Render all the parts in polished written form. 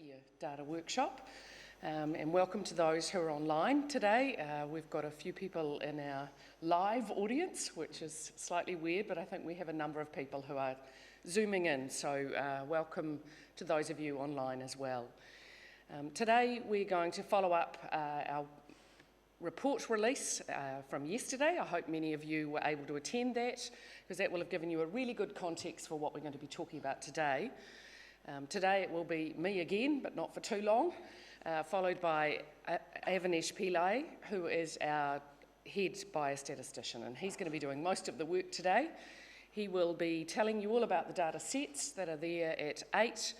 8-year data workshop, and welcome to those who are online today. We've got a few people in our live audience, which is slightly weird, but I think we have a number of people who are zooming in, so welcome to those of you online as well. Today we're going to follow up our report release from yesterday. I hope many of you were able to attend that, because that will have given you a really good context for what we're going to be talking about today. Today it will be me again, but not for too long, followed by Avinash Pillai, who is our head biostatistician, and he's going to be doing most of the work today. He will be telling you all about the data sets that are there at 8,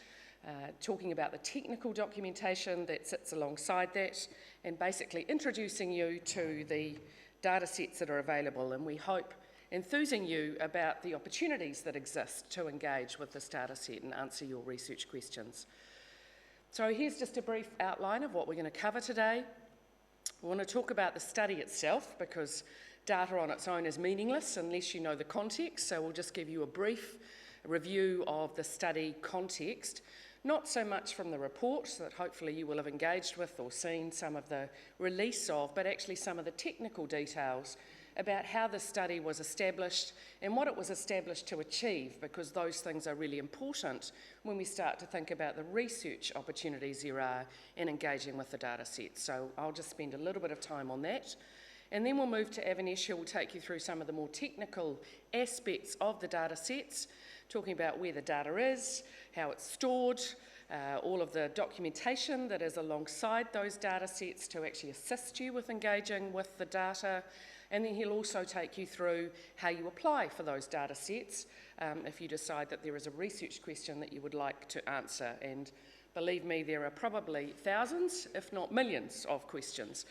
talking about the technical documentation that sits alongside that, and basically introducing you to the data sets that are available, and we hope enthusing you about the opportunities that exist to engage with this data set and answer your research questions. So here's just a brief outline of what we're going to cover today. We want to talk about the study itself, because data on its own is meaningless unless you know the context, so we'll just give you a brief review of the study context, not so much from the report that hopefully you will have engaged with or seen some of the release of, but actually some of the technical details about how the study was established and what it was established to achieve, because those things are really important when we start to think about the research opportunities there are in engaging with the data set. So I'll just spend a little bit of time on that. And then we'll move to Avinash, who will take you through some of the more technical aspects of the data sets, talking about where the data is, how it's stored, all of the documentation that is alongside those data sets to actually assist you with engaging with the data. And then he'll also take you through how you apply for those data sets if you decide that there is a research question that you would like to answer. And believe me, there are probably thousands, if not millions, of questions.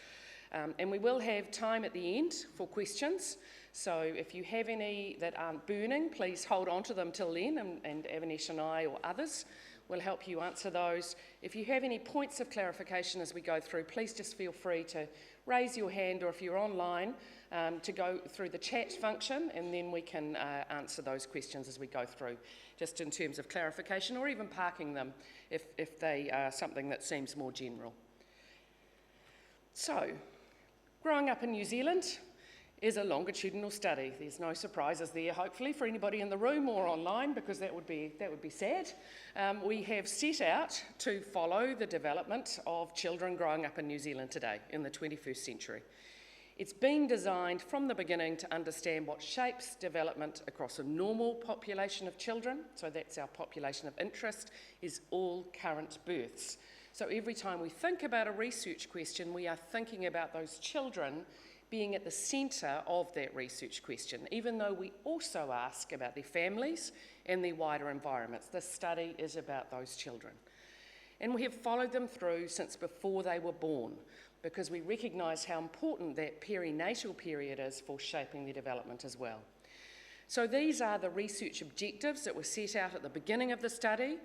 And we will have time at the end for questions. So if you have any that aren't burning, please hold on to them till then, and Avinash and I or others will help you answer those. If you have any points of clarification as we go through, please just feel free to raise your hand, or if you're online, to go through the chat function, and then we can answer those questions as we go through, just in terms of clarification, or even parking them if they are something that seems more general. So, growing up in New Zealand is a longitudinal study. There's no surprises there, hopefully, for anybody in the room or online, because that would be sad. We have set out to follow the development of children growing up in New Zealand today, in the 21st century. It's been designed from the beginning to understand what shapes development across a normal population of children, so that's our population of interest, is all current births. So every time we think about a research question, we are thinking about those children being at the centre of that research question, even though we also ask about their families and their wider environments. This study is about those children. And we have followed them through since before they were born, because we recognise how important that perinatal period is for shaping their development as well. So these are the research objectives that were set out at the beginning of the study.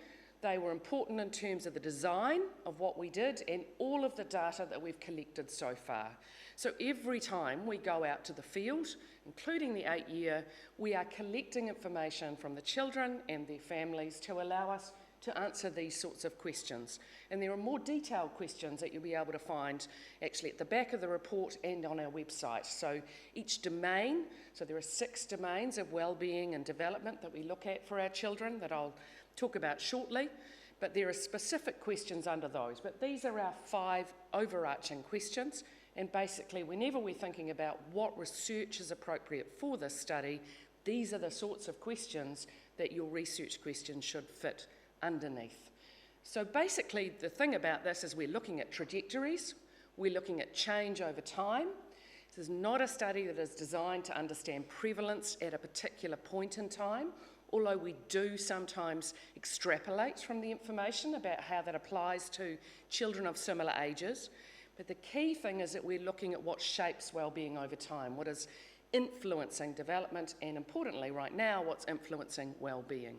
They were important in terms of the design of what we did and all of the data that we've collected so far. So every time we go out to the field, including the 8-year, we are collecting information from the children and their families to allow us to answer these sorts of questions. And there are more detailed questions that you'll be able to find actually at the back of the report and on our website. So each domain, so there are 6 domains of wellbeing and development that we look at for our children that I'll talk about shortly, but there are specific questions under those. But these are our 5 overarching questions, and basically whenever we're thinking about what research is appropriate for this study, these are the sorts of questions that your research question should fit underneath. So basically the thing about this is we're looking at trajectories, we're looking at change over time. This is not a study that is designed to understand prevalence at a particular point in time, although we do sometimes extrapolate from the information about how that applies to children of similar ages. But the key thing is that we're looking at what shapes wellbeing over time, what is influencing development, and importantly right now, what's influencing wellbeing.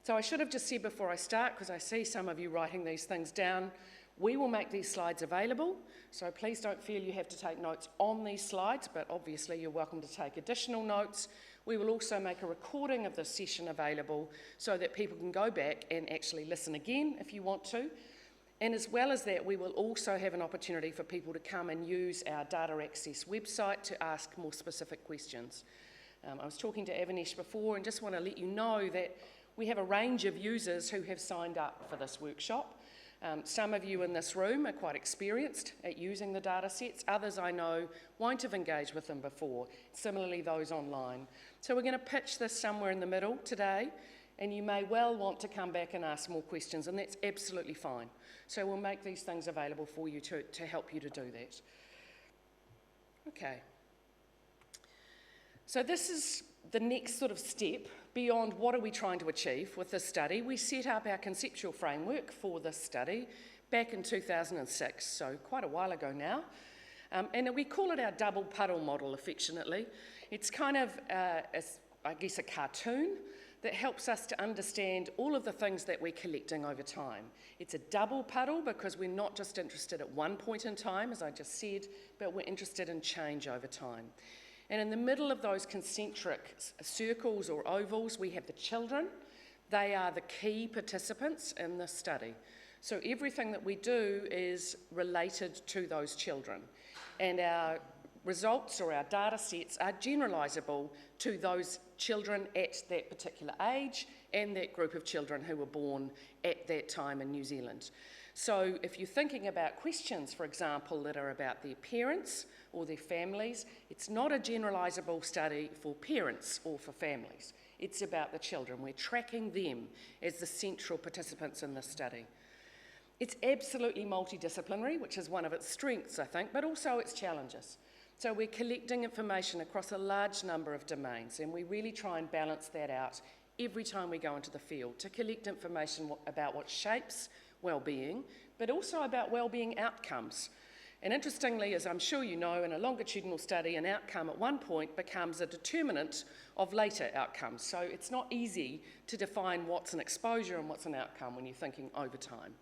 So I should have just said before I start, because I see some of you writing these things down, we will make these slides available, so please don't feel you have to take notes on these slides, but obviously you're welcome to take additional notes. We will also make a recording of this session available so that people can go back and actually listen again if you want to. And as well as that, we will also have an opportunity for people to come and use our data access website to ask more specific questions. I was talking to Avanesh before and just want to let you know that we have a range of users who have signed up for this workshop. Some of you in this room are quite experienced at using the data sets. Others I know won't have engaged with them before, similarly those online. So we're going to pitch this somewhere in the middle today, and you may well want to come back and ask more questions, and that's absolutely fine. So we'll make these things available for you to help you to do that. Okay. So this is the next sort of step beyond what are we trying to achieve with this study. We set up our conceptual framework for this study back in 2006, so quite a while ago now. And we call it our double puddle model affectionately. It's kind of, I guess, a cartoon that helps us to understand all of the things that we're collecting over time. It's a double puddle because we're not just interested at one point in time, as I just said, but we're interested in change over time. And in the middle of those concentric circles or ovals, we have the children. They are the key participants in this study. So everything that we do is related to those children. And our results or our data sets are generalisable to those children at that particular age and that group of children who were born at that time in New Zealand. So if you're thinking about questions, for example, that are about their parents or their families, it's not a generalisable study for parents or for families. It's about the children. We're tracking them as the central participants in this study. It's absolutely multidisciplinary, which is one of its strengths, I think, but also its challenges. So we're collecting information across a large number of domains, and we really try and balance that out every time we go into the field to collect information about what shapes well-being, but also about well-being outcomes. And interestingly, as I'm sure you know, in a longitudinal study, an outcome at one point becomes a determinant of later outcomes. So it's not easy to define what's an exposure and what's an outcome when you're thinking over time.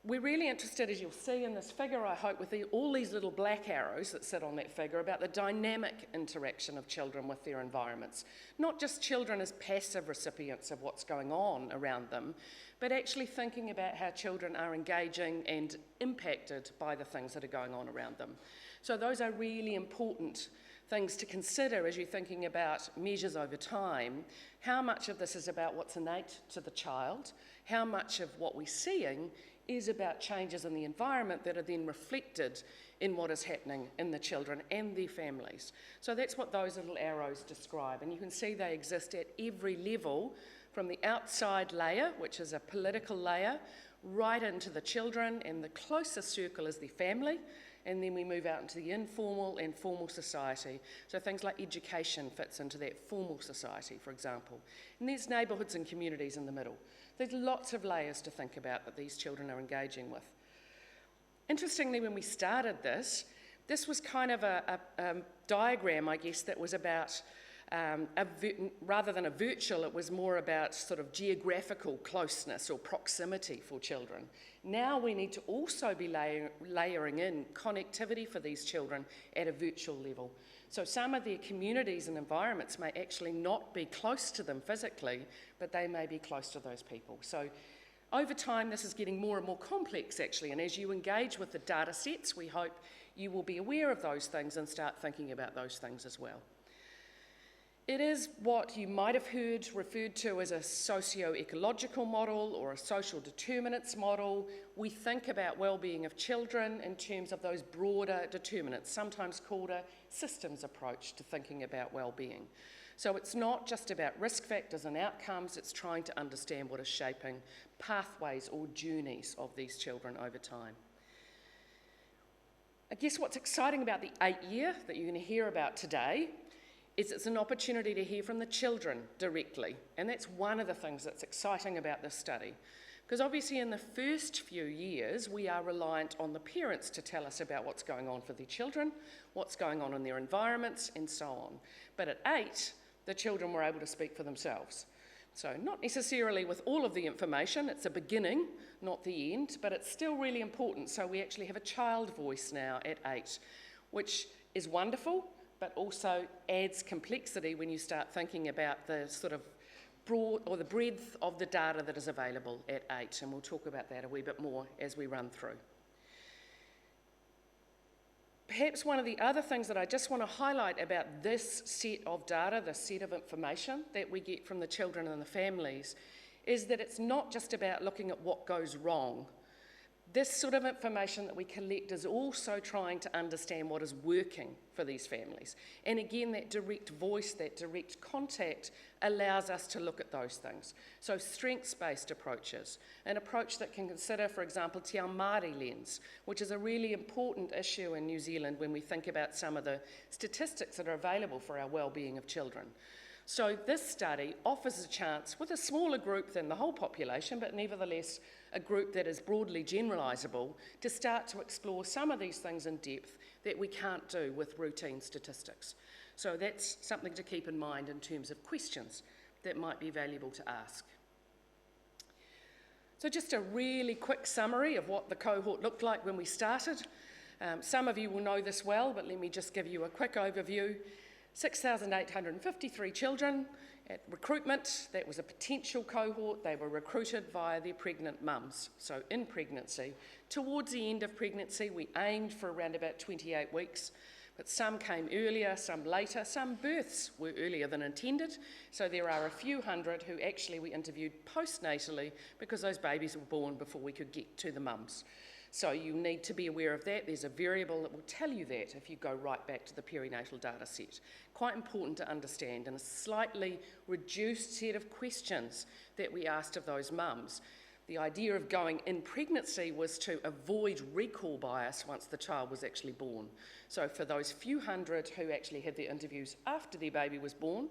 We're really interested, as you'll see in this figure, I hope, with all these little black arrows that sit on that figure, about the dynamic interaction of children with their environments. Not just children as passive recipients of what's going on around them, but actually thinking about how children are engaging and impacted by the things that are going on around them. So those are really important things to consider as you're thinking about measures over time. How much of this is about what's innate to the child? How much of what we're seeing is about changes in the environment that are then reflected in what is happening in the children and their families. So that's what those little arrows describe, and you can see they exist at every level, from the outside layer, which is a political layer, right into the children, and the closest circle is their family, and then we move out into the informal and formal society. So things like education fits into that formal society, for example. And there's neighbourhoods and communities in the middle. There's lots of layers to think about that these children are engaging with. Interestingly, when we started this was kind of a diagram, I guess, that was about, rather than a virtual, it was more about sort of geographical closeness or proximity for children. Now we need to also be layering in connectivity for these children at a virtual level. So some of their communities and environments may actually not be close to them physically, but they may be close to those people. So over time, this is getting more and more complex, actually, and as you engage with the data sets, we hope you will be aware of those things and start thinking about those things as well. It is what you might have heard referred to as a socio-ecological model or a social determinants model. We think about well-being of children in terms of those broader determinants, sometimes called a systems approach to thinking about well-being. So it's not just about risk factors and outcomes, it's trying to understand what is shaping pathways or journeys of these children over time. I guess what's exciting about the 8-year that you're going to hear about today is it's an opportunity to hear from the children directly. And that's one of the things that's exciting about this study. Because obviously in the first few years, we are reliant on the parents to tell us about what's going on for their children, what's going on in their environments, and so on. But at 8, the children were able to speak for themselves. So not necessarily with all of the information, it's a beginning, not the end, but it's still really important. So we actually have a child voice now at 8, which is wonderful, but also adds complexity when you start thinking about the sort of broad, or the breadth of the data that is available at 8, and we'll talk about that a wee bit more as we run through. Perhaps one of the other things that I just want to highlight about this set of data, this set of information that we get from the children and the families, is that it's not just about looking at what goes wrong. This sort of information that we collect is also trying to understand what is working for these families. And again, that direct voice, that direct contact allows us to look at those things. So strengths-based approaches, an approach that can consider, for example, Te Ao Māori lens, which is a really important issue in New Zealand when we think about some of the statistics that are available for our well-being of children. So this study offers a chance with a smaller group than the whole population, but nevertheless a group that is broadly generalisable, to start to explore some of these things in depth that we can't do with routine statistics. So that's something to keep in mind in terms of questions that might be valuable to ask. So just a really quick summary of what the cohort looked like when we started. Some of you will know this well, but let me just give you a quick overview. 6,853 children at recruitment. That was a potential cohort. They were recruited via their pregnant mums, so in pregnancy. Towards the end of pregnancy, we aimed for around about 28 weeks, but some came earlier, some later. Some births were earlier than intended, so there are a few hundred who actually we interviewed postnatally because those babies were born before we could get to the mums. So you need to be aware of that. There's a variable that will tell you that if you go right back to the perinatal data set. Quite important to understand, and a slightly reduced set of questions that we asked of those mums. The idea of going in pregnancy was to avoid recall bias once the child was actually born. So for those few hundred who actually had their interviews after their baby was born,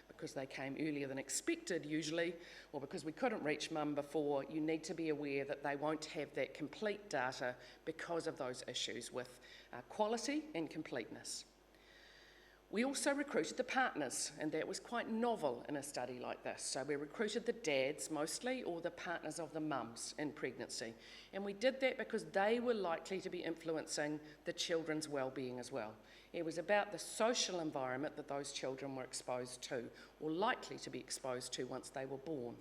because they came earlier than expected usually, or because we couldn't reach mum before, you need to be aware that they won't have that complete data because of those issues with quality and completeness. We also recruited the partners, and that was quite novel in a study like this. So we recruited the dads mostly, or the partners of the mums in pregnancy. And we did that because they were likely to be influencing the children's well-being as well. It was about the social environment that those children were exposed to, or likely to be exposed to once they were born.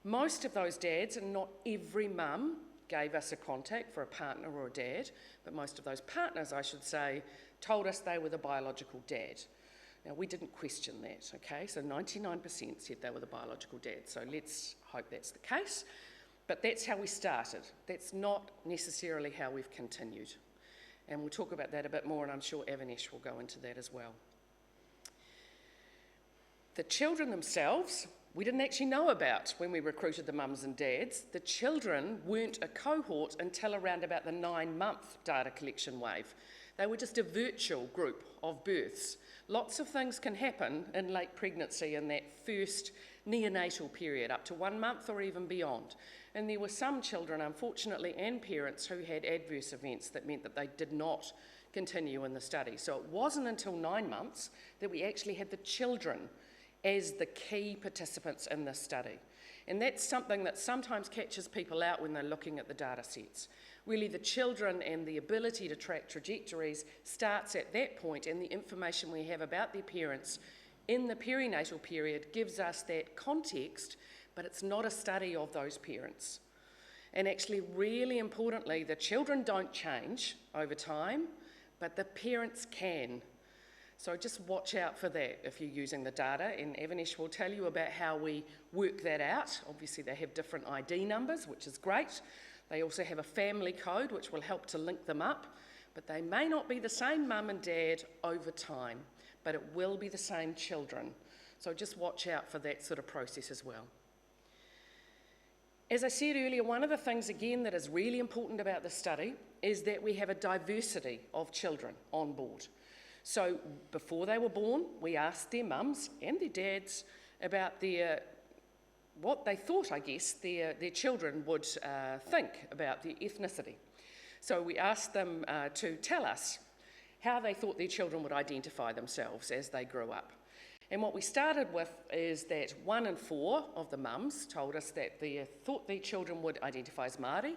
Most of those dads, and not every mum, gave us a contact for a partner or a dad, but most of those partners, I should say, told us they were the biological dad. Now, we didn't question that, okay? So 99% said they were the biological dad, so let's hope that's the case. But that's how we started. That's not necessarily how we've continued. And we'll talk about that a bit more, and I'm sure Avinash will go into that as well. The children themselves, we didn't actually know about when we recruited the mums and dads. The children weren't a cohort until around about the 9-month data collection wave. They were just a virtual group of births. Lots of things can happen in late pregnancy in that first neonatal period, up to 1 month or even beyond. And there were some children, unfortunately, and parents who had adverse events that meant that they did not continue in the study. So it wasn't until 9 months that we actually had the children as the key participants in this study. And that's something that sometimes catches people out when they're looking at the data sets. Really, the children and the ability to track trajectories starts at that point, and the information we have about their parents in the perinatal period gives us that context, but it's not a study of those parents. And actually, really importantly, the children don't change over time, but the parents can. So just watch out for that if you're using the data, and Avinash will tell you about how we work that out. Obviously, they have different ID numbers, which is great. They also have a family code, which will help to link them up, but they may not be the same mum and dad over time, but it will be the same children. So just watch out for that sort of process as well. As I said earlier, one of the things, again, that is really important about the study is that we have a diversity of children on board. So before they were born, we asked their mums and their dads about what they thought, I guess, their children would think about their ethnicity. So we asked them to tell us how they thought their children would identify themselves as they grew up. And what we started with is that 1 in 4 of the mums told us that they thought their children would identify as Māori,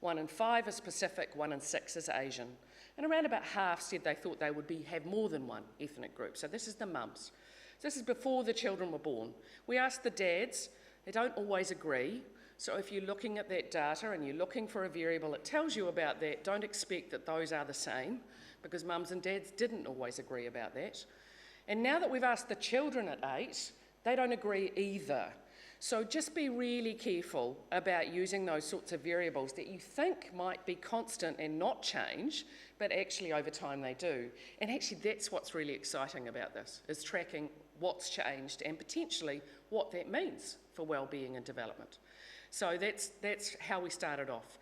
1 in 5 as Pacific, 1 in 6 as Asian. And around about half said they thought they would have more than one ethnic group. So this is the mums. So this is before the children were born. We asked the dads, they don't always agree. So if you're looking at that data and you're looking for a variable that tells you about that, don't expect that those are the same, because mums and dads didn't always agree about that. And now that we've asked the children at 8, they don't agree either. So just be really careful about using those sorts of variables that you think might be constant and not change, but actually over time they do. And actually that's what's really exciting about this, is tracking what's changed and potentially what that means for well-being and development. So that's how we started off.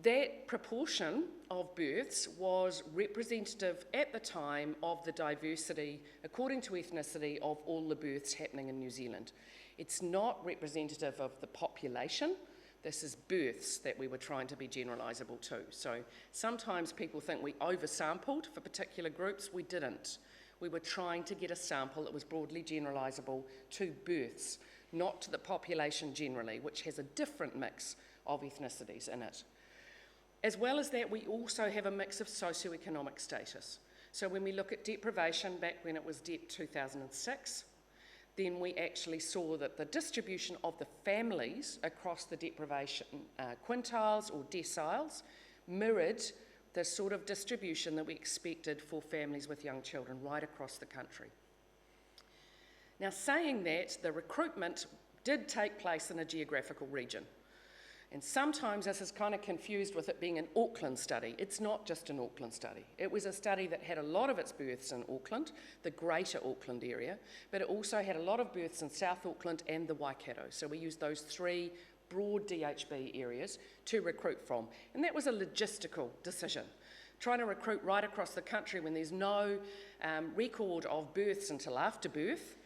That proportion of births was representative at the time of the diversity, according to ethnicity, of all the births happening in New Zealand. It's not representative of the population. This is births that we were trying to be generalisable to. So sometimes people think we oversampled for particular groups. We didn't. We were trying to get a sample that was broadly generalisable to births, not to the population generally, which has a different mix of ethnicities in it. As well as that, we also have a mix of socioeconomic status. So when we look at deprivation back when it was DEP 2006, then we actually saw that the distribution of the families across the deprivation quintiles or deciles mirrored the sort of distribution that we expected for families with young children right across the country. Now, saying that, the recruitment did take place in a geographical region. And sometimes this is kind of confused with it being an Auckland study. It's not just an Auckland study. It was a study that had a lot of its births in Auckland, the greater Auckland area, but it also had a lot of births in South Auckland and the Waikato. So we used those 3 broad DHB areas to recruit from. And that was a logistical decision. Trying to recruit right across the country when there's no record of births until after birth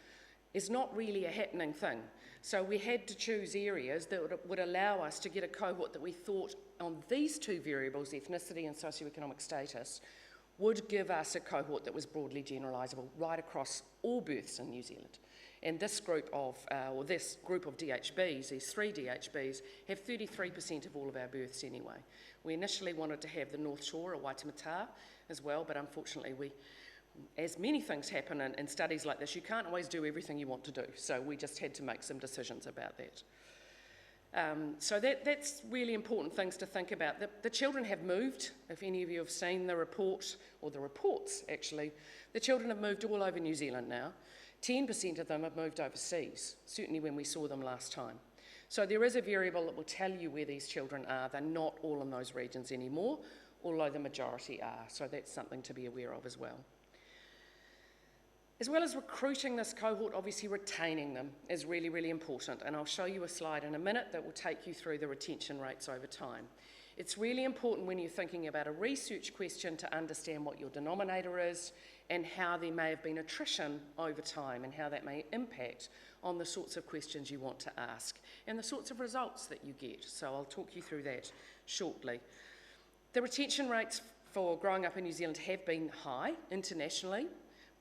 is not really a happening thing. So we had to choose areas that would allow us to get a cohort that we thought on these 2 variables, ethnicity and socioeconomic status, would give us a cohort that was broadly generalisable right across all births in New Zealand. And this group of DHBs, these 3 DHBs, have 33% of all of our births anyway. We initially wanted to have the North Shore or Waitemata as well, but unfortunately as many things happen in studies like this, you can't always do everything you want to do. So we just had to make some decisions about that. So that's really important things to think about. The children have moved. If any of you have seen the report, or the reports actually, the children have moved all over New Zealand now. 10% of them have moved overseas, certainly when we saw them last time. So there is a variable that will tell you where these children are. They're not all in those regions anymore, although the majority are. So that's something to be aware of as well. As well as recruiting this cohort, obviously retaining them is really, really important. And I'll show you a slide in a minute that will take you through the retention rates over time. It's really important when you're thinking about a research question to understand what your denominator is and how there may have been attrition over time and how that may impact on the sorts of questions you want to ask and the sorts of results that you get. So I'll talk you through that shortly. The retention rates for growing up in New Zealand have been high internationally,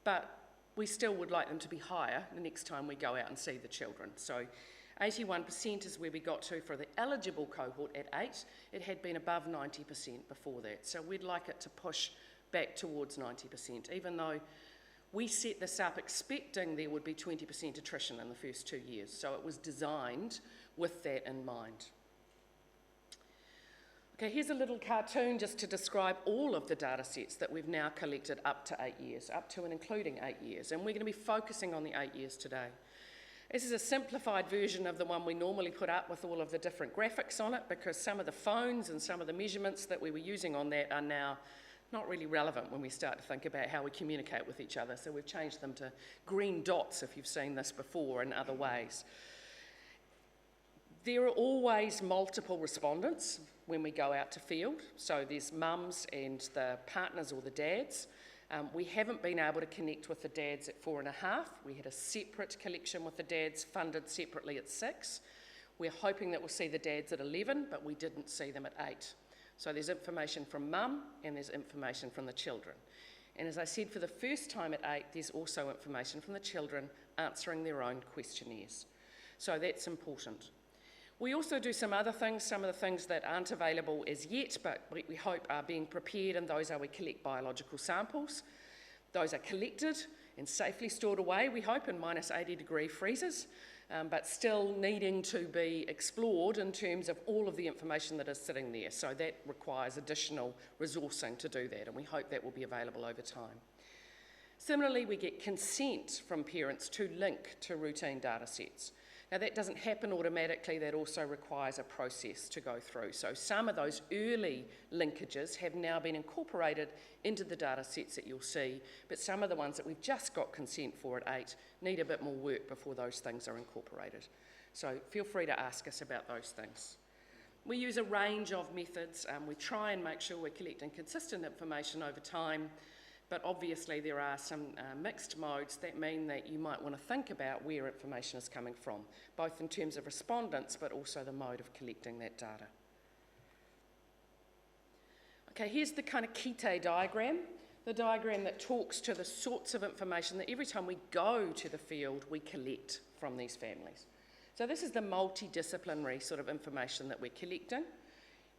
but we still would like them to be higher the next time we go out and see the children. So 81% is where we got to for the eligible cohort at 8. It had been above 90% before that. So we'd like it to push back towards 90%, even though we set this up expecting there would be 20% attrition in the first 2 years. So it was designed with that in mind. Okay, here's a little cartoon just to describe all of the data sets that we've now collected up to 8 years, up to and including 8 years, and we're going to be focusing on the 8 years today. This is a simplified version of the one we normally put up with all of the different graphics on it, because some of the phones and some of the measurements that we were using on that are now not really relevant when we start to think about how we communicate with each other. So we've changed them to green dots if you've seen this before in other ways. There are always multiple respondents when we go out to field. So there's mums and the partners or the dads. We haven't been able to connect with the dads at 4.5. We had a separate collection with the dads funded separately at 6. We're hoping that we'll see the dads at 11, but we didn't see them at 8. So there's information from mum and there's information from the children. And as I said, for the first time at 8, there's also information from the children answering their own questionnaires. So that's important. We also do some other things, some of the things that aren't available as yet, but we hope are being prepared, and those are we collect biological samples. Those are collected, and safely stored away, we hope, in minus 80-degree freezers, but still needing to be explored in terms of all of the information that is sitting there. So that requires additional resourcing to do that, and we hope that will be available over time. Similarly, we get consent from parents to link to routine data sets. Now, that doesn't happen automatically. That also requires a process to go through. So some of those early linkages have now been incorporated into the data sets that you'll see, but some of the ones that we've just got consent for at 8 need a bit more work before those things are incorporated. So feel free to ask us about those things. We use a range of methods. We try and make sure we're collecting consistent information over time, but obviously there are some mixed modes that mean that you might want to think about where information is coming from, both in terms of respondents, but also the mode of collecting that data. Okay, here's the kind of Kite diagram, the diagram that talks to the sorts of information that every time we go to the field, we collect from these families. So this is the multidisciplinary sort of information that we're collecting.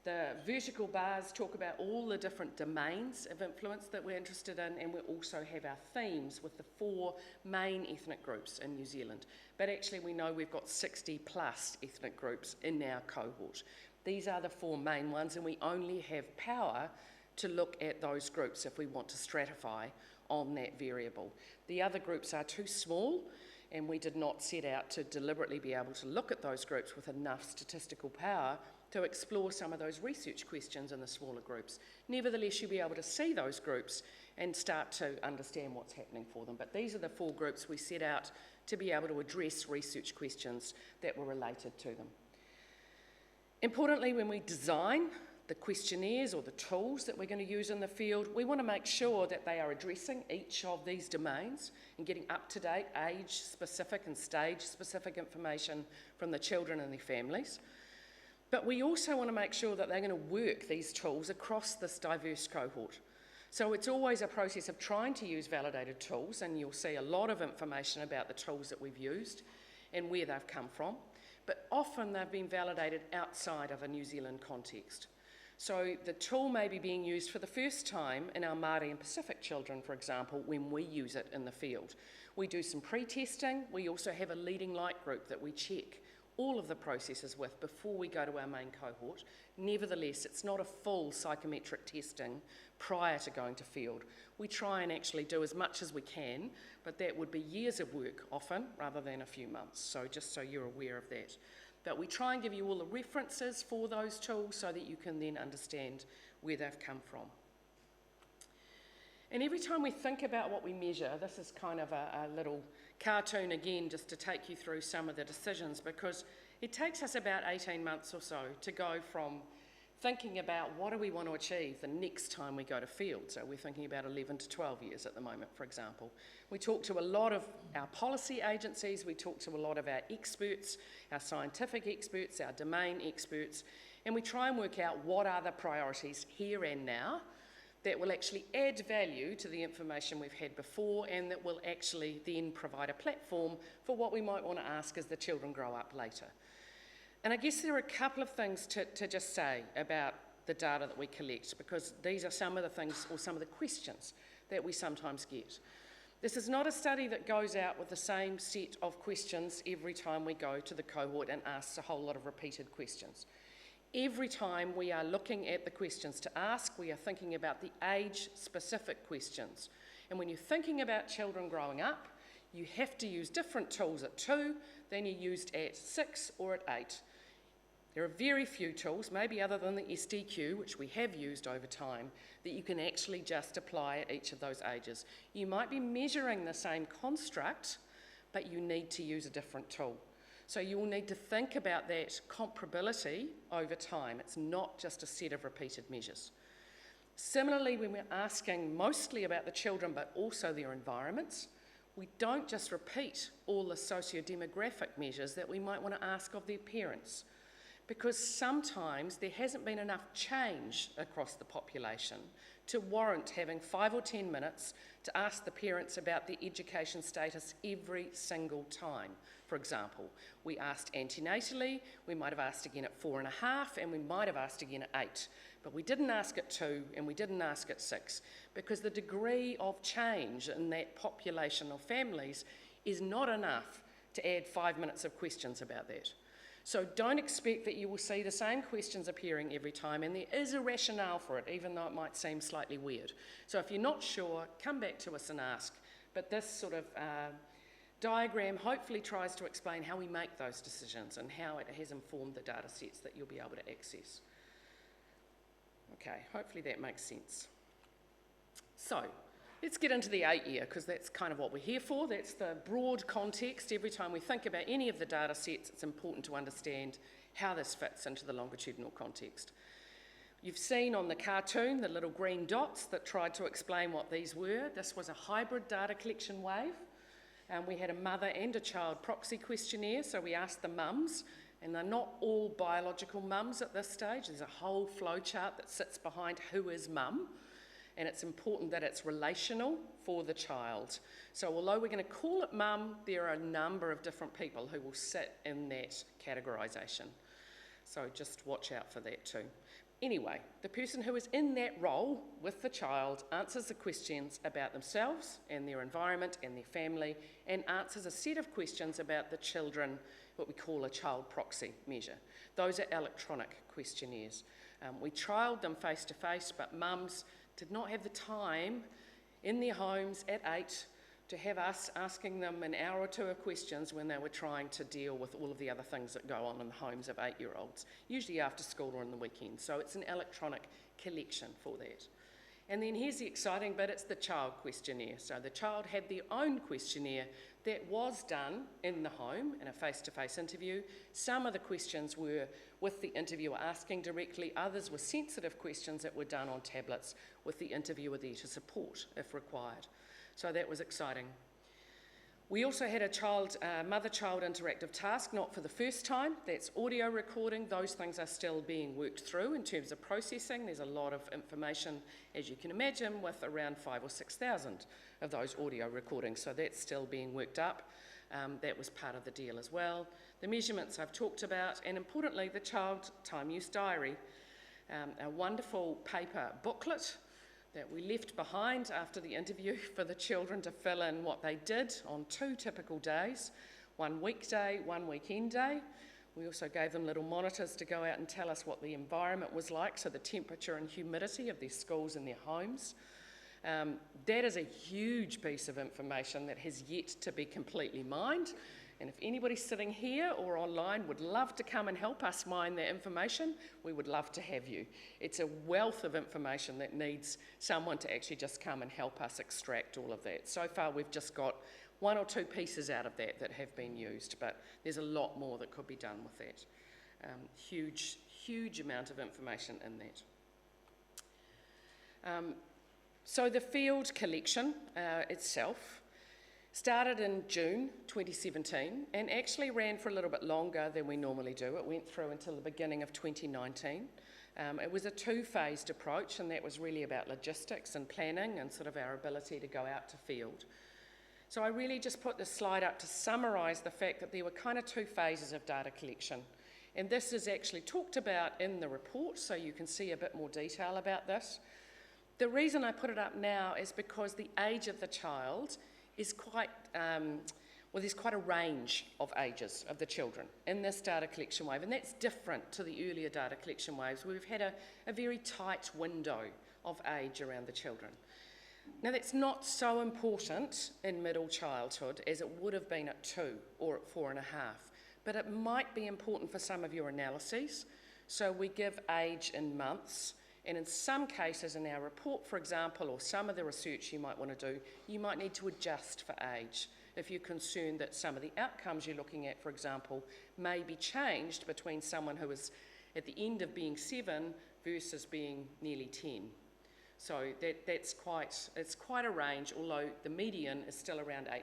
The vertical bars talk about all the different domains of influence that we're interested in, and we also have our themes with the 4 main ethnic groups in New Zealand. But actually we know we've got 60 plus ethnic groups in our cohort. These are the 4 main ones, and we only have power to look at those groups if we want to stratify on that variable. The other groups are too small, and we did not set out to deliberately be able to look at those groups with enough statistical power to explore some of those research questions in the smaller groups. Nevertheless, you'll be able to see those groups and start to understand what's happening for them. But these are the 4 groups we set out to be able to address research questions that were related to them. Importantly, when we design the questionnaires or the tools that we're going to use in the field, we want to make sure that they are addressing each of these domains and getting up-to-date age-specific and stage-specific information from the children and their families. But we also want to make sure that they're going to work these tools across this diverse cohort. So it's always a process of trying to use validated tools, and you'll see a lot of information about the tools that we've used and where they've come from, but often they've been validated outside of a New Zealand context. So the tool may be being used for the first time in our Māori and Pacific children, for example, when we use it in the field. We do some pre-testing. We also have a leading light group that we check all of the processes with before we go to our main cohort. Nevertheless, it's not a full psychometric testing prior to going to field. We try and actually do as much as we can, but that would be years of work often rather than a few months. So just so you're aware of that. But we try and give you all the references for those tools so that you can then understand where they've come from. And every time we think about what we measure, this is kind of a little cartoon again, just to take you through some of the decisions, because it takes us about 18 months or so to go from thinking about what do we want to achieve the next time we go to field. So we're thinking about 11 to 12 years at the moment, for example. We talk to a lot of our policy agencies, we talk to a lot of our experts, our scientific experts, our domain experts, and we try and work out what are the priorities here and now that will actually add value to the information we've had before, and that will actually then provide a platform for what we might want to ask as the children grow up later. And I guess there are a couple of things to just say about the data that we collect, because these are some of the things or some of the questions that we sometimes get. This is not a study that goes out with the same set of questions every time we go to the cohort and asks a whole lot of repeated questions. Every time we are looking at the questions to ask, we are thinking about the age-specific questions. And when you're thinking about children growing up, you have to use different tools at 2 than you used at 6 or at 8. There are very few tools, maybe other than the SDQ, which we have used over time, that you can actually just apply at each of those ages. You might be measuring the same construct, but you need to use a different tool. So you will need to think about that comparability over time. It's not just a set of repeated measures. Similarly, when we're asking mostly about the children, but also their environments, we don't just repeat all the socio-demographic measures that we might want to ask of their parents, because sometimes there hasn't been enough change across the population to warrant having 5 or 10 minutes to ask the parents about their education status every single time. For example, we asked antenatally, we might have asked again at 4.5, and we might have asked again at 8 But we didn't ask at 2 and we didn't ask at 6 because the degree of change in that population of families is not enough to add 5 minutes of questions about that. So don't expect that you will see the same questions appearing every time, and there is a rationale for it, even though it might seem slightly weird. So if you're not sure, come back to us and ask. But this sort of diagram hopefully tries to explain how we make those decisions and how it has informed the data sets that you'll be able to access. Okay, hopefully that makes sense. So, let's get into the 8 year, because that's kind of what we're here for. That's the broad context. Every time we think about any of the data sets, it's important to understand how this fits into the longitudinal context. You've seen on the cartoon the little green dots that tried to explain what these were. This was a hybrid data collection wave. We had a mother and a child proxy questionnaire, so we asked the mums, and they're not all biological mums at this stage. There's a whole flow chart that sits behind who is mum. And it's important that it's relational for the child. So although we're going to call it mum, there are a number of different people who will sit in that categorisation. So just watch out for that too. Anyway, the person who is in that role with the child answers the questions about themselves and their environment and their family, and answers a set of questions about the children, what we call a child proxy measure. Those are electronic questionnaires. We trialled them face to face, but mums did not have the time in their homes at 8 to have us asking them an hour or 2 of questions when they were trying to deal with all of the other things that go on in the homes of 8-year-olds, usually after school or in the weekend. So it's an electronic collection for that. And then here's the exciting bit, it's the child questionnaire. So the child had their own questionnaire that was done in the home in a face-to-face interview. Some of the questions were with the interviewer asking directly, others were sensitive questions that were done on tablets with the interviewer there to support if required. So that was exciting. We also had a mother-child interactive task, not for the first time. That's audio recording. Those things are still being worked through in terms of processing. There's a lot of information, as you can imagine, with around 5,000 or 6,000 of those audio recordings. So that's still being worked up. That was part of the deal as well. The measurements I've talked about, and importantly, the child time use diary, a wonderful paper booklet that we left behind after the interview for the children to fill in what they did on 2 typical days, 1 weekday, 1 weekend day. We also gave them little monitors to go out and tell us what the environment was like, so the temperature and humidity of their schools and their homes. That is a huge piece of information that has yet to be completely mined. And if anybody sitting here or online would love to come and help us mine that information, we would love to have you. It's a wealth of information that needs someone to actually just come and help us extract all of that. So far, we've just got 1 or 2 pieces out of that that have been used, but there's a lot more that could be done with that. Huge amount of information in that. So the field collection itself started in June 2017 and actually ran for a little bit longer than we normally do. It went through until the beginning of 2019. It was a 2-phased approach, and that was really about logistics and planning and sort of our ability to go out to field. So I really just put this slide up to summarise the fact that there were kind of 2 phases of data collection. And this is actually talked about in the report, so you can see a bit more detail about this. The reason I put it up now is because the age of the child is quite, there's quite a range of ages of the children in this data collection wave, and that's different to the earlier data collection waves where we've had a very tight window of age around the children. Now that's not so important in middle childhood as it would have been at 2 or at 4.5, but it might be important for some of your analyses. So we give age in months, and in some cases in our report, for example, or some of the research you might want to do, you might need to adjust for age if you're concerned that some of the outcomes you're looking at, for example, may be changed between someone who is at the end of being 7 versus being nearly 10. So it's quite a range, although the median is still around 8.5.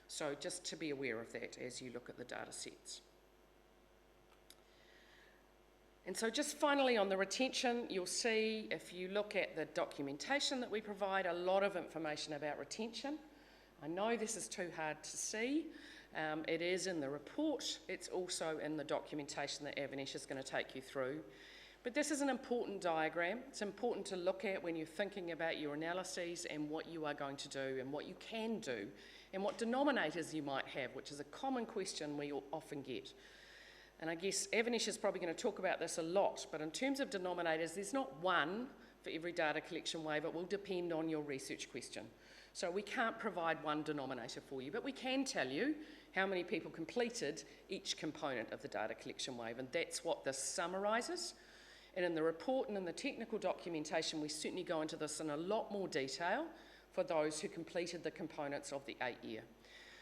So just to be aware of that as you look at the data sets. And so just finally on the retention, you'll see if you look at the documentation that we provide, a lot of information about retention. I know this is too hard to see. It is in the report. It's also in the documentation that Avinash is going to take you through. But this is an important diagram. It's important to look at when you're thinking about your analyses and what you are going to do and what you can do and what denominators you might have, which is a common question we often get. And I guess Avinash is probably going to talk about this a lot, but in terms of denominators, there's not one for every data collection wave. It will depend on your research question. So we can't provide one denominator for you, but we can tell you how many people completed each component of the data collection wave, and that's what this summarises. And in the report and in the technical documentation, we certainly go into this in a lot more detail for those who completed the components of the 8-year.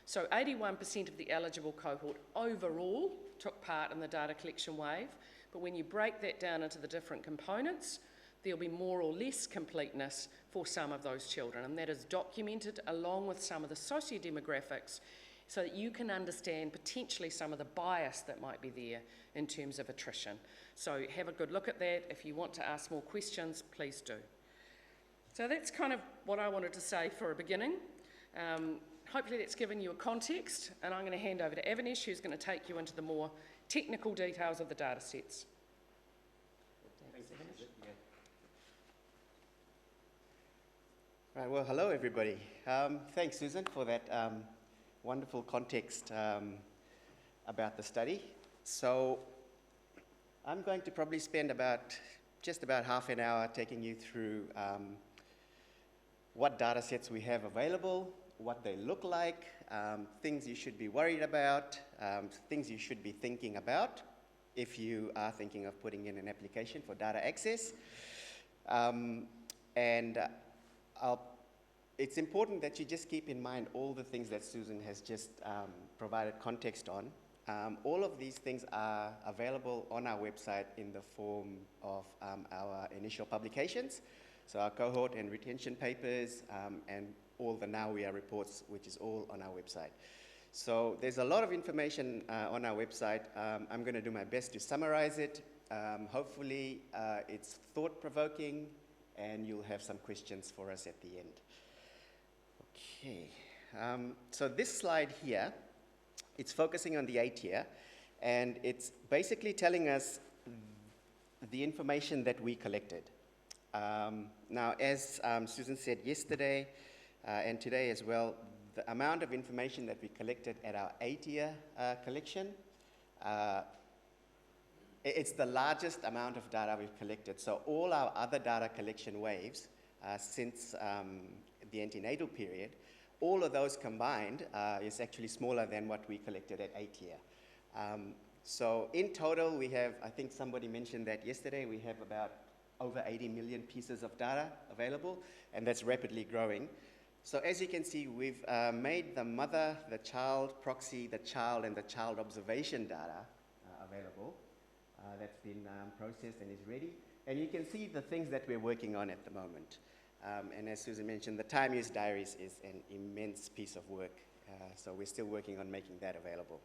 So 81% of the eligible cohort overall took part in the data collection wave, but when you break that down into the different components, there'll be more or less completeness for some of those children, and that is documented along with some of the socio-demographics so that you can understand potentially some of the bias that might be there in terms of attrition. So have a good look at that. If you want to ask more questions, please do. So that's kind of what I wanted to say for a beginning. Hopefully that's given you a context, and I'm going to hand over to Avinash, who's going to take you into the more technical details of the data sets. Thanks, Avinash. Right, well, hello everybody. Thanks, Susan, for that wonderful context about the study. So I'm going to probably spend just about half an hour taking you through what data sets we have available, what they look like, things you should be worried about, things you should be thinking about if you are thinking of putting in an application for data access. It's important that you just keep in mind all the things that Susan has just provided context on. All of these things are available on our website in the form of our initial publications, so our cohort and retention papers, and all the Now We Are reports, which is all on our website. So there's a lot of information on our website. I'm going to do my best to summarize it. Hopefully it's thought-provoking, and you'll have some questions for us at the end. Okay, so this slide here, it's focusing on the 8-year, and it's basically telling us the information that we collected. Now, as Susan said yesterday, and today as well, the amount of information that we collected at our 8-year collection, it's the largest amount of data we've collected. So all our other data collection waves since the antenatal period, all of those combined is actually smaller than what we collected at 8-year. So in total, we have, I think somebody mentioned that yesterday, we have about over 80 million pieces of data available, and that's rapidly growing. So as you can see, we've made the mother, the child proxy, the child, and the child observation data available. That's been processed and is ready. And you can see the things that we're working on at the moment. And as Susan mentioned, the time use diaries is an immense piece of work. So we're still working on making that available.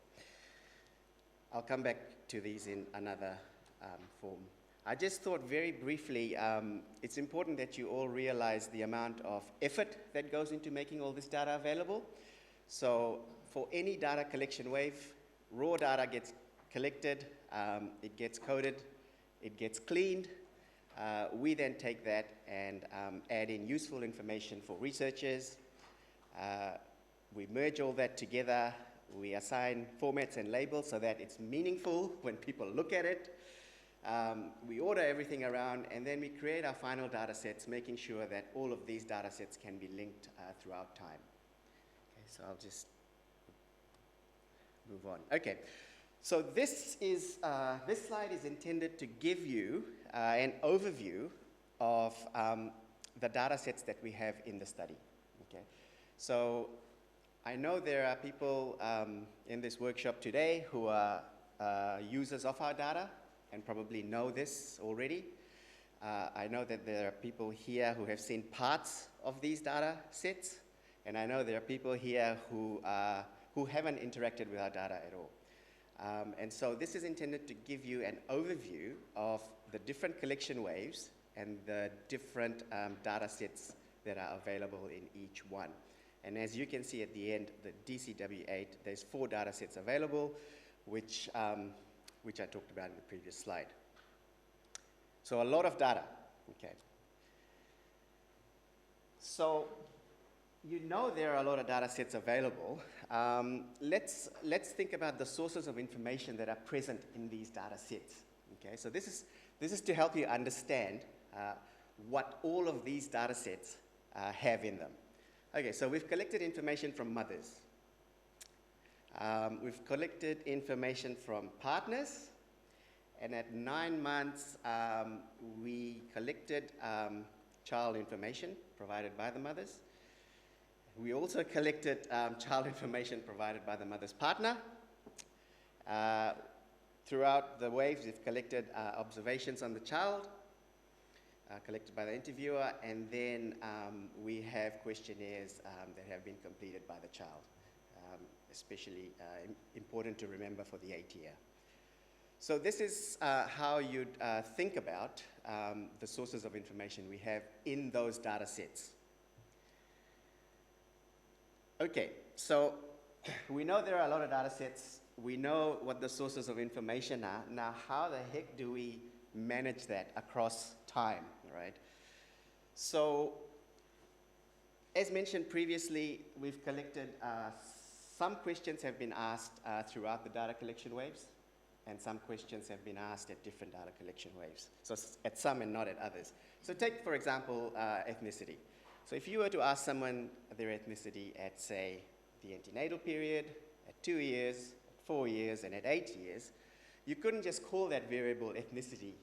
I'll come back to these in another form. I just thought very briefly, it's important that you all realize the amount of effort that goes into making all this data available. So for any data collection wave, raw data gets collected, it gets coded, it gets cleaned. We then take that and add in useful information for researchers. We merge all that together. We assign formats and labels so that it's meaningful when people look at it. We order everything around, and then we create our final data sets, making sure that all of these data sets can be linked throughout time. Okay, so I'll just move on. Okay, so this slide is intended to give you an overview of the data sets that we have in the study. Okay, so I know there are people in this workshop today who are users of our data and probably know this already. I know that there are people here who have seen parts of these data sets, and I know there are people here who haven't interacted with our data at all. And so this is intended to give you an overview of the different collection waves and the different data sets that are available in each one. And as you can see at the end, the DCW8, there's 4 data sets available, which I talked about in the previous slide. So a lot of data, okay. So you know there are a lot of data sets available. Let's think about the sources of information that are present in these data sets. Okay, so this is to help you understand what all of these data sets have in them. Okay, so we've collected information from mothers. We've collected information from partners, and at 9 months, we collected child information provided by the mothers. We also collected child information provided by the mother's partner. Throughout the waves, we've collected observations on the child, collected by the interviewer, and then we have questionnaires that have been completed by the child, especially important to remember for the 8th year. So this is how you'd think about the sources of information we have in those data sets. Okay, so we know there are a lot of data sets. We know what the sources of information are. Now, how the heck do we manage that across time, right? So, as mentioned previously, we've collected, some questions have been asked throughout the data collection waves, and some questions have been asked at different data collection waves. So at some and not at others. So take, for example, ethnicity. So if you were to ask someone their ethnicity at, say, the antenatal period, at 2 years, at 4 years, and at 8 years, you couldn't just call that variable ethnicity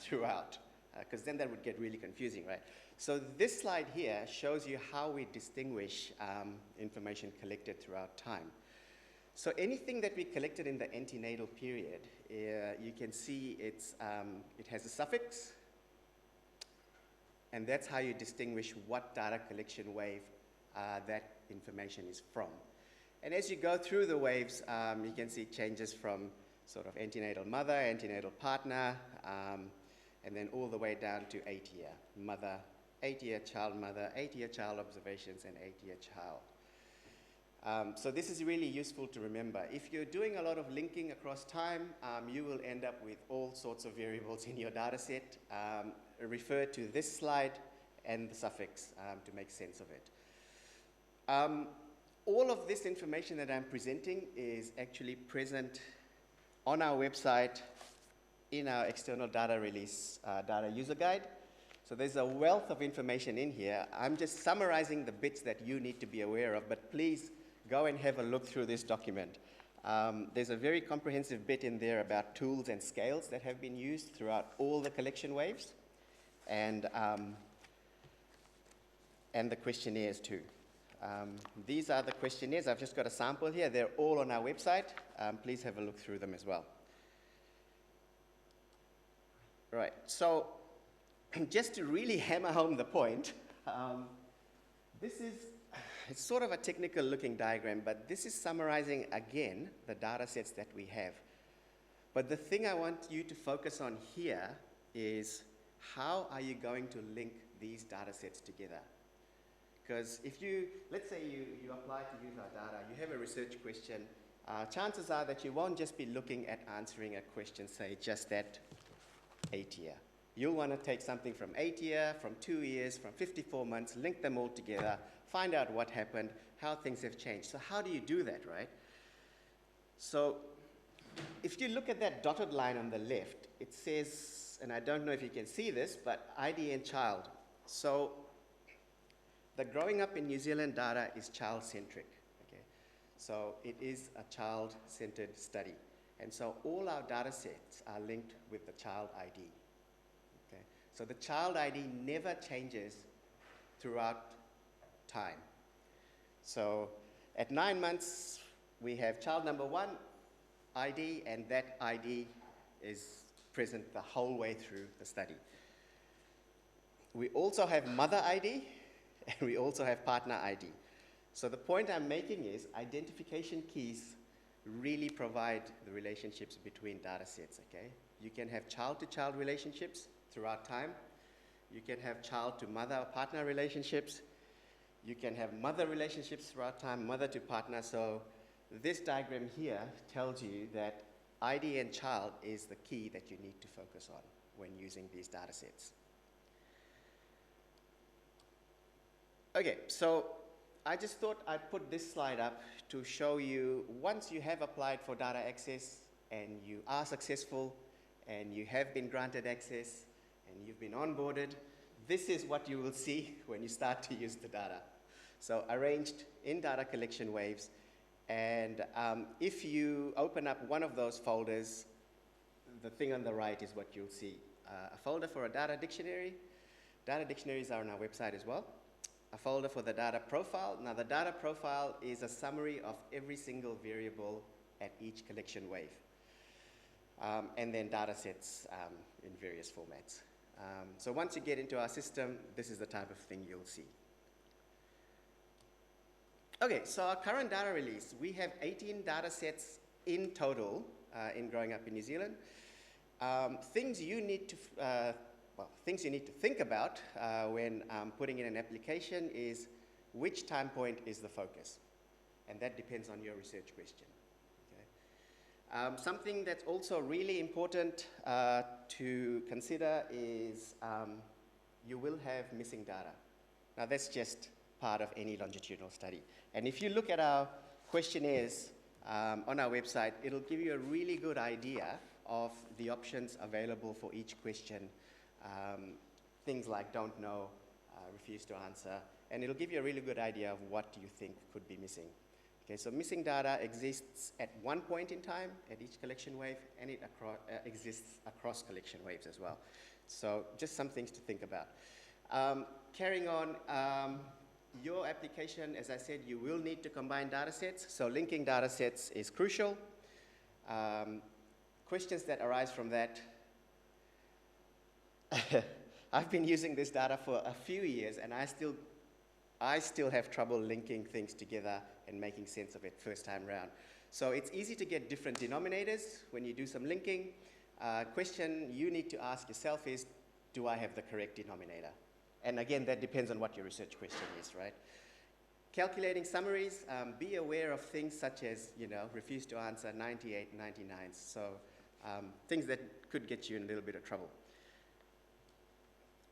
throughout, because then that would get really confusing, right? So this slide here shows you how we distinguish information collected throughout time. So anything that we collected in the antenatal period, you can see it has a suffix, and that's how you distinguish what data collection wave that information is from. And as you go through the waves, you can see changes from sort of antenatal mother, antenatal partner, and then all the way down to 8-year mother, 8-year child mother, 8-year child observations, and 8-year child. So this is really useful to remember. If you're doing a lot of linking across time, you will end up with all sorts of variables in your data set. Refer to this slide and the suffix to make sense of it. All of this information that I'm presenting is actually present on our website in our external data release data user guide. So there's a wealth of information in here. I'm just summarizing the bits that you need to be aware of, but please go and have a look through this document. There's a very comprehensive bit in there about tools and scales that have been used throughout all the collection waves, and the questionnaires too. These are the questionnaires. I've just got a sample here. They're all on our website. Please have a look through them as well. Right, so just to really hammer home the point, it's sort of a technical looking diagram, but this is summarizing again the data sets that we have. But the thing I want you to focus on here is how are you going to link these data sets together? Because if let's say you apply to use our data, you have a research question, chances are that you won't just be looking at answering a question, say, just at 8-year. You'll want to take something from 8-year, from 2 years, from 54 months, link them all together, find out what happened, how things have changed. So how do you do that, right? So if you look at that dotted line on the left, it says, and I don't know if you can see this, but ID and child. So the growing up in New Zealand data is child-centric, okay? So it is a child-centered study. And so all our data sets are linked with the child ID, okay? So the child ID never changes throughout time. So at 9 months, we have child number 1 ID, and that ID is present the whole way through the study. We also have mother ID, and we also have partner ID. So the point I'm making is identification keys really provide the relationships between data sets, okay? You can have child-to-child relationships throughout time. You can have child-to-mother or partner relationships. You can have mother relationships throughout time, mother to partner. So this diagram here tells you that ID and child is the key that you need to focus on, when using these data sets. Okay, so I just thought I'd put this slide up to show you, once you have applied for data access and you are successful and you have been granted access and you've been onboarded, this is what you will see when you start to use the data. So arranged in data collection waves, and if you open up one of those folders, the thing on the right is what you'll see. A folder for a data dictionary. Data dictionaries are on our website as well. A folder for the data profile. Now the data profile is a summary of every single variable at each collection wave. And then data sets in various formats. So once you get into our system, this is the type of thing you'll see. Okay, so our current data release, we have 18 data sets in total in Growing Up in New Zealand. Things you need to think about when putting in an application is which time point is the focus, and that depends on your research question. Okay? Something that's also really important to consider is you will have missing data. Now that's just part of any longitudinal study. And if you look at our questionnaires on our website, it'll give you a really good idea of the options available for each question. Things like don't know, refuse to answer, and it'll give you a really good idea of what you think could be missing. Okay, so missing data exists at one point in time at each collection wave, and it exists across collection waves as well. So just some things to think about. Carrying on, your application, as I said, you will need to combine data sets, so linking data sets is crucial. Questions that arise from that. I've been using this data for a few years, and I still have trouble linking things together and making sense of it first time round. So it's easy to get different denominators when you do some linking. Question you need to ask yourself is, do I have the correct denominator? And again, that depends on what your research question is, right? Calculating summaries, be aware of things such as, refuse to answer, 98, 99. So things that could get you in a little bit of trouble.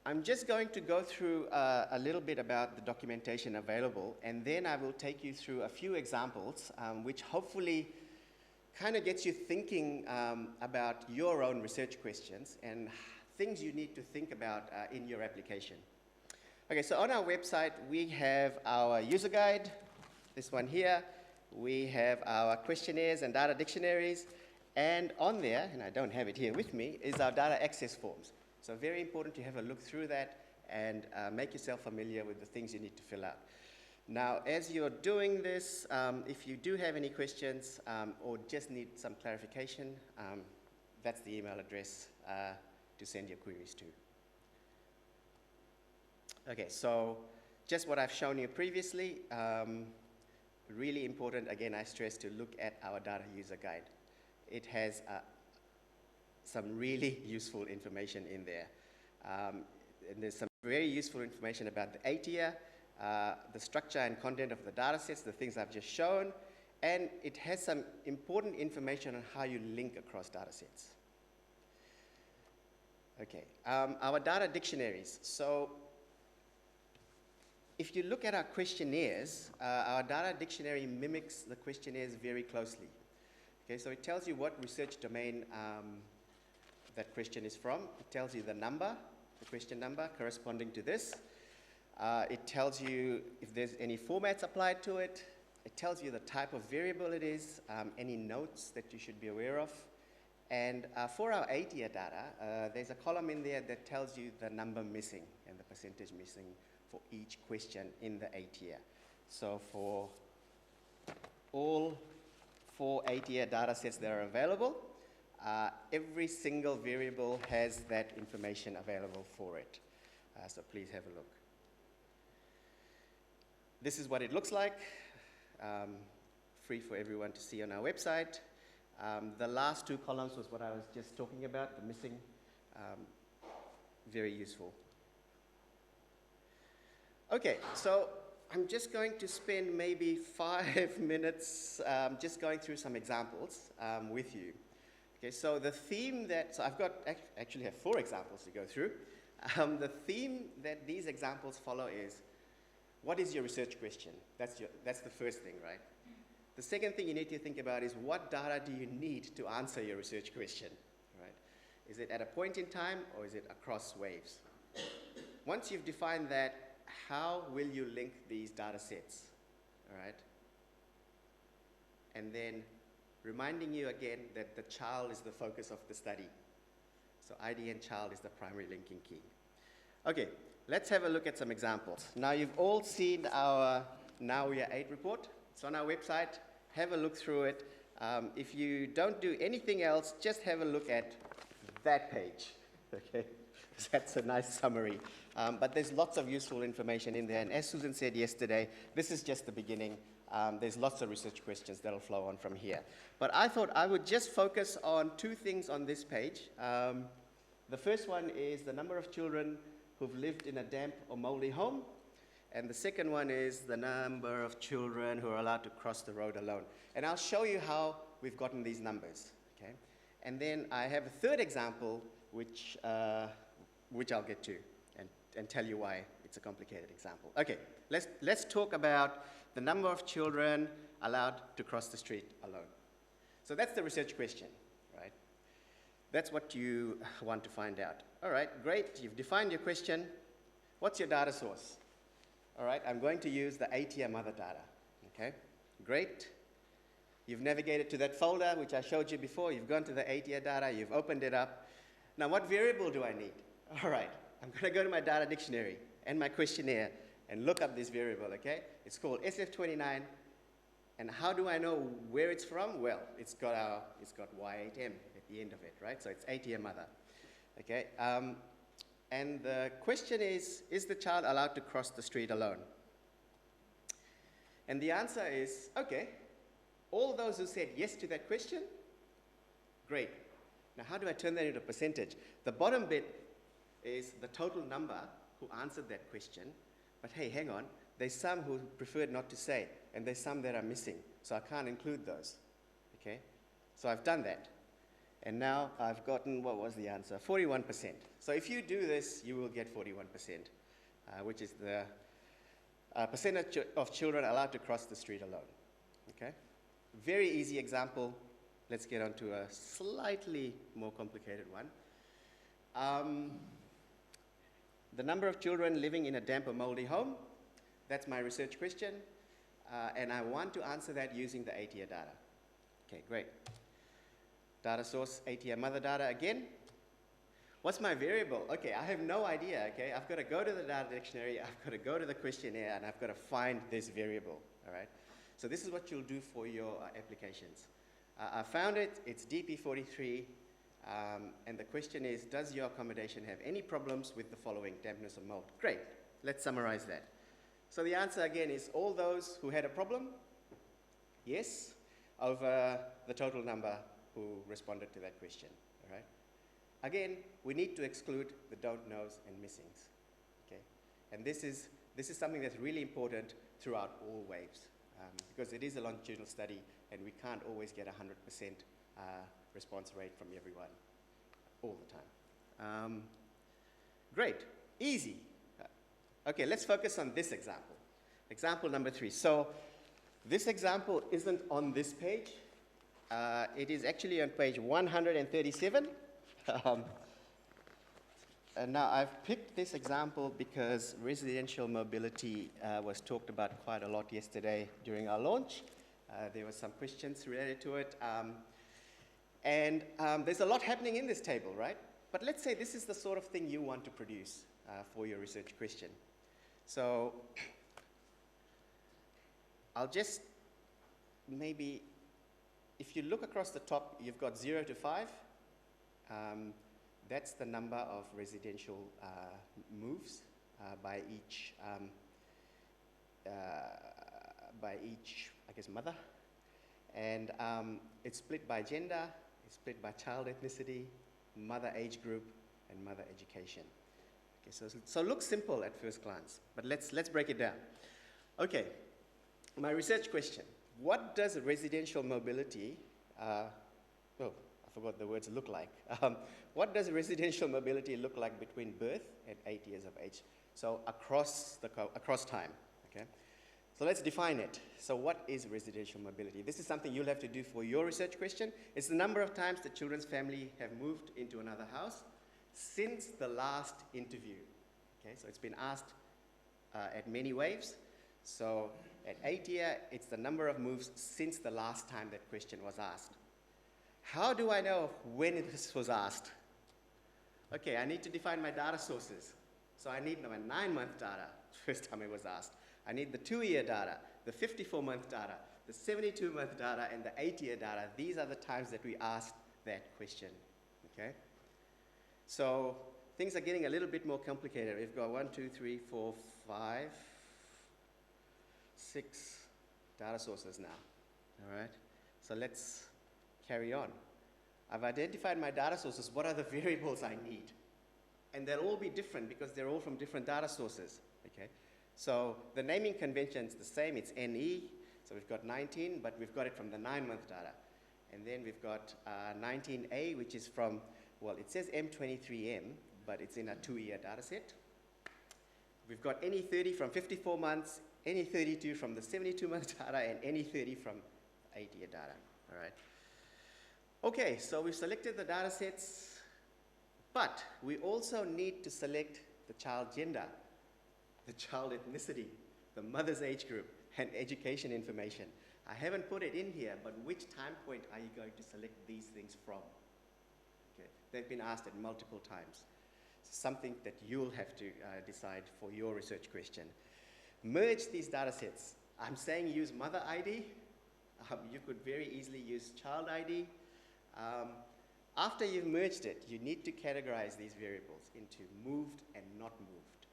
I'm just going to go through a little bit about the documentation available, and then I will take you through a few examples, which hopefully kind of gets you thinking about your own research questions and things you need to think about in your application. Okay, so on our website, we have our user guide, this one here. We have our questionnaires and data dictionaries. And on there, and I don't have it here with me, is our data access forms. So very important to have a look through that and make yourself familiar with the things you need to fill out. Now, as you're doing this, if you do have any questions or just need some clarification, that's the email address to send your queries to. Okay, so just what I've shown you previously, really important, again, I stress to look at our data user guide. It has some really useful information in there. And there's some very useful information about the ATIA, the structure and content of the data sets, the things I've just shown, and it has some important information on how you link across data sets. Okay, our data dictionaries. So if you look at our questionnaires, our data dictionary mimics the questionnaires very closely. Okay, so it tells you what research domain that question is from. It tells you the number, the question number corresponding to this. It tells you if there's any formats applied to it. It tells you the type of variable it is, any notes that you should be aware of. And for our ATIA data, there's a column in there that tells you the number missing and the percentage missing for each question in the ATIA. So for all 4 ATIA data sets that are available, every single variable has that information available for it. So please have a look. This is what it looks like, free for everyone to see on our website. The last 2 columns was what I was just talking about, the missing, very useful. Okay, so I'm just going to spend maybe 5 minutes just going through some examples with you. Okay, so the theme so I've got, actually have 4 examples to go through. The theme that these examples follow is, what is your research question? That's the first thing, right? The second thing you need to think about is, what data do you need to answer your research question, right? Is it at a point in time, or is it across waves? Once you've defined that, how will you link these data sets, all right? And then reminding you again that the child is the focus of the study. So ID and child is the primary linking key. Okay, let's have a look at some examples. Now, you've all seen our Now We Are 8 report. It's on our website. Have a look through it. If you don't do anything else, just have a look at that page. Okay, that's a nice summary. But there's lots of useful information in there. And as Susan said yesterday, this is just the beginning. There's lots of research questions that'll flow on from here. But I thought I would just focus on 2 things on this page. The first one is the number of children who've lived in a damp or moldy home. And the second one is the number of children who are allowed to cross the road alone. And I'll show you how we've gotten these numbers. Okay? And then I have a third example, which I'll get to and tell you why it's a complicated example. Okay, let's talk about the number of children allowed to cross the street alone. So that's the research question, right? That's what you want to find out. All right, great. You've defined your question. What's your data source? All right, I'm going to use the ATIA mother data. Okay, great. You've navigated to that folder, which I showed you before. You've gone to the ATIA data. You've opened it up. Now, what variable do I need? All right, I'm going to go to my data dictionary and my questionnaire and look up this variable, okay? It's called SF29. And how do I know where it's from? Well, it's got Y8M at the end of it, right? So it's ATIA mother, okay? And the question is the child allowed to cross the street alone? And the answer is, okay, all those who said yes to that question, great. Now, how do I turn that into a percentage? The bottom bit is the total number who answered that question. But hey, hang on, there's some who preferred not to say, and there's some that are missing, so I can't include those, okay? So I've done that. And now I've gotten, what was the answer? 41%. So if you do this, you will get 41%, which is the percentage of children allowed to cross the street alone, okay? Very easy example. Let's get on to a slightly more complicated one. The number of children living in a damp or moldy home, that's my research question, and I want to answer that using the ATIA data. Okay, great. Data source, ATIA mother data again. What's my variable? Okay, I have no idea, okay? I've got to go to the data dictionary, I've got to go to the questionnaire, and I've got to find this variable, all right? So this is what you'll do for your applications. I found it, it's DP43, and the question is, does your accommodation have any problems with the following: dampness or mold? Great, let's summarize that. So the answer again is all those who had a problem, yes, over the total number who responded to that question, all right? Again, we need to exclude the don't knows and missings, okay? And this is something that's really important throughout all waves, because it is a longitudinal study and we can't always get 100% response rate from everyone all the time. Great, easy. Okay, let's focus on this example. Example number 3. So this example isn't on this page. It is actually on page 137. And now I've picked this example because residential mobility was talked about quite a lot yesterday during our launch. There were some questions related to it. And there's a lot happening in this table, right? But let's say this is the sort of thing you want to produce for your research question. So I'll just maybe, if you look across the top, you've got 0 to 5. That's the number of residential moves by each, I guess, mother. And it's split by gender, it's split by child ethnicity, mother age group, and mother education. Okay, so it looks simple at first glance, but let's break it down. Okay, my research question: what does residential mobility? I forgot the words look like. What does residential mobility look like between birth and 8 years of age? So across time, okay? So let's define it. So what is residential mobility? This is something you'll have to do for your research question. It's the number of times the children's family have moved into another house since the last interview. Okay, so it's been asked at many waves. So at 8 year, it's the number of moves since the last time that question was asked. How do I know when this was asked? Okay, I need to define my data sources. So I need my 9-month data, first time it was asked. I need the 2-year data, the 54-month data, the 72-month data, and the 8-year data. These are the times that we asked that question, okay? So things are getting a little bit more complicated. We've got 1, 2, 3, 4, 5, 6 data sources now, all right? So let's carry on. I've identified my data sources. What are the variables I need? And they'll all be different because they're all from different data sources, okay? So the naming convention is the same. It's NE. So we've got 19, but we've got it from the 9-month data. And then we've got 19A, which is from, well, it says M23M, but it's in a 2-year data set. We've got NE30 from 54 months, NE32 from the 72-month data, and NE30 from 8-year data, all right? Okay, so we've selected the data sets, but we also need to select the child gender, the child ethnicity, the mother's age group, and education information. I haven't put it in here, but which time point are you going to select these things from? Okay. They've been asked at multiple times. Something that you'll have to decide for your research question. Merge these data sets. I'm saying use mother ID. You could very easily use child ID. After you've merged it, you need to categorize these variables into moved and not moved,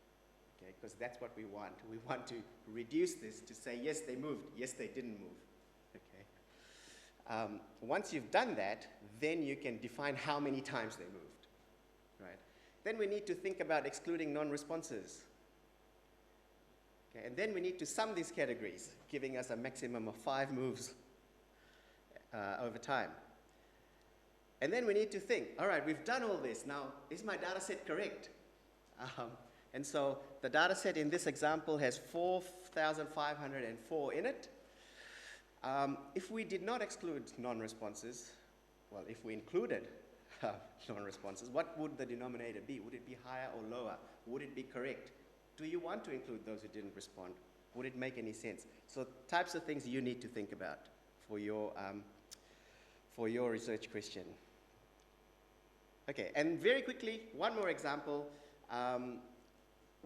okay? Because that's what we want. We want to reduce this to say, yes, they moved, yes, they didn't move, okay? Once you've done that, then you can define how many times they moved, right? Then we need to think about excluding non-responses. Okay? And then we need to sum these categories, giving us a maximum of 5 moves over time. And then we need to think, all right, we've done all this. Now, is my data set correct? And so the data set in this example has 4,504 in it. If we did not exclude non-responses, well, if we included non-responses, what would the denominator be? Would it be higher or lower? Would it be correct? Do you want to include those who didn't respond? Would it make any sense? So types of things you need to think about for your research question. Okay, and very quickly, one more example.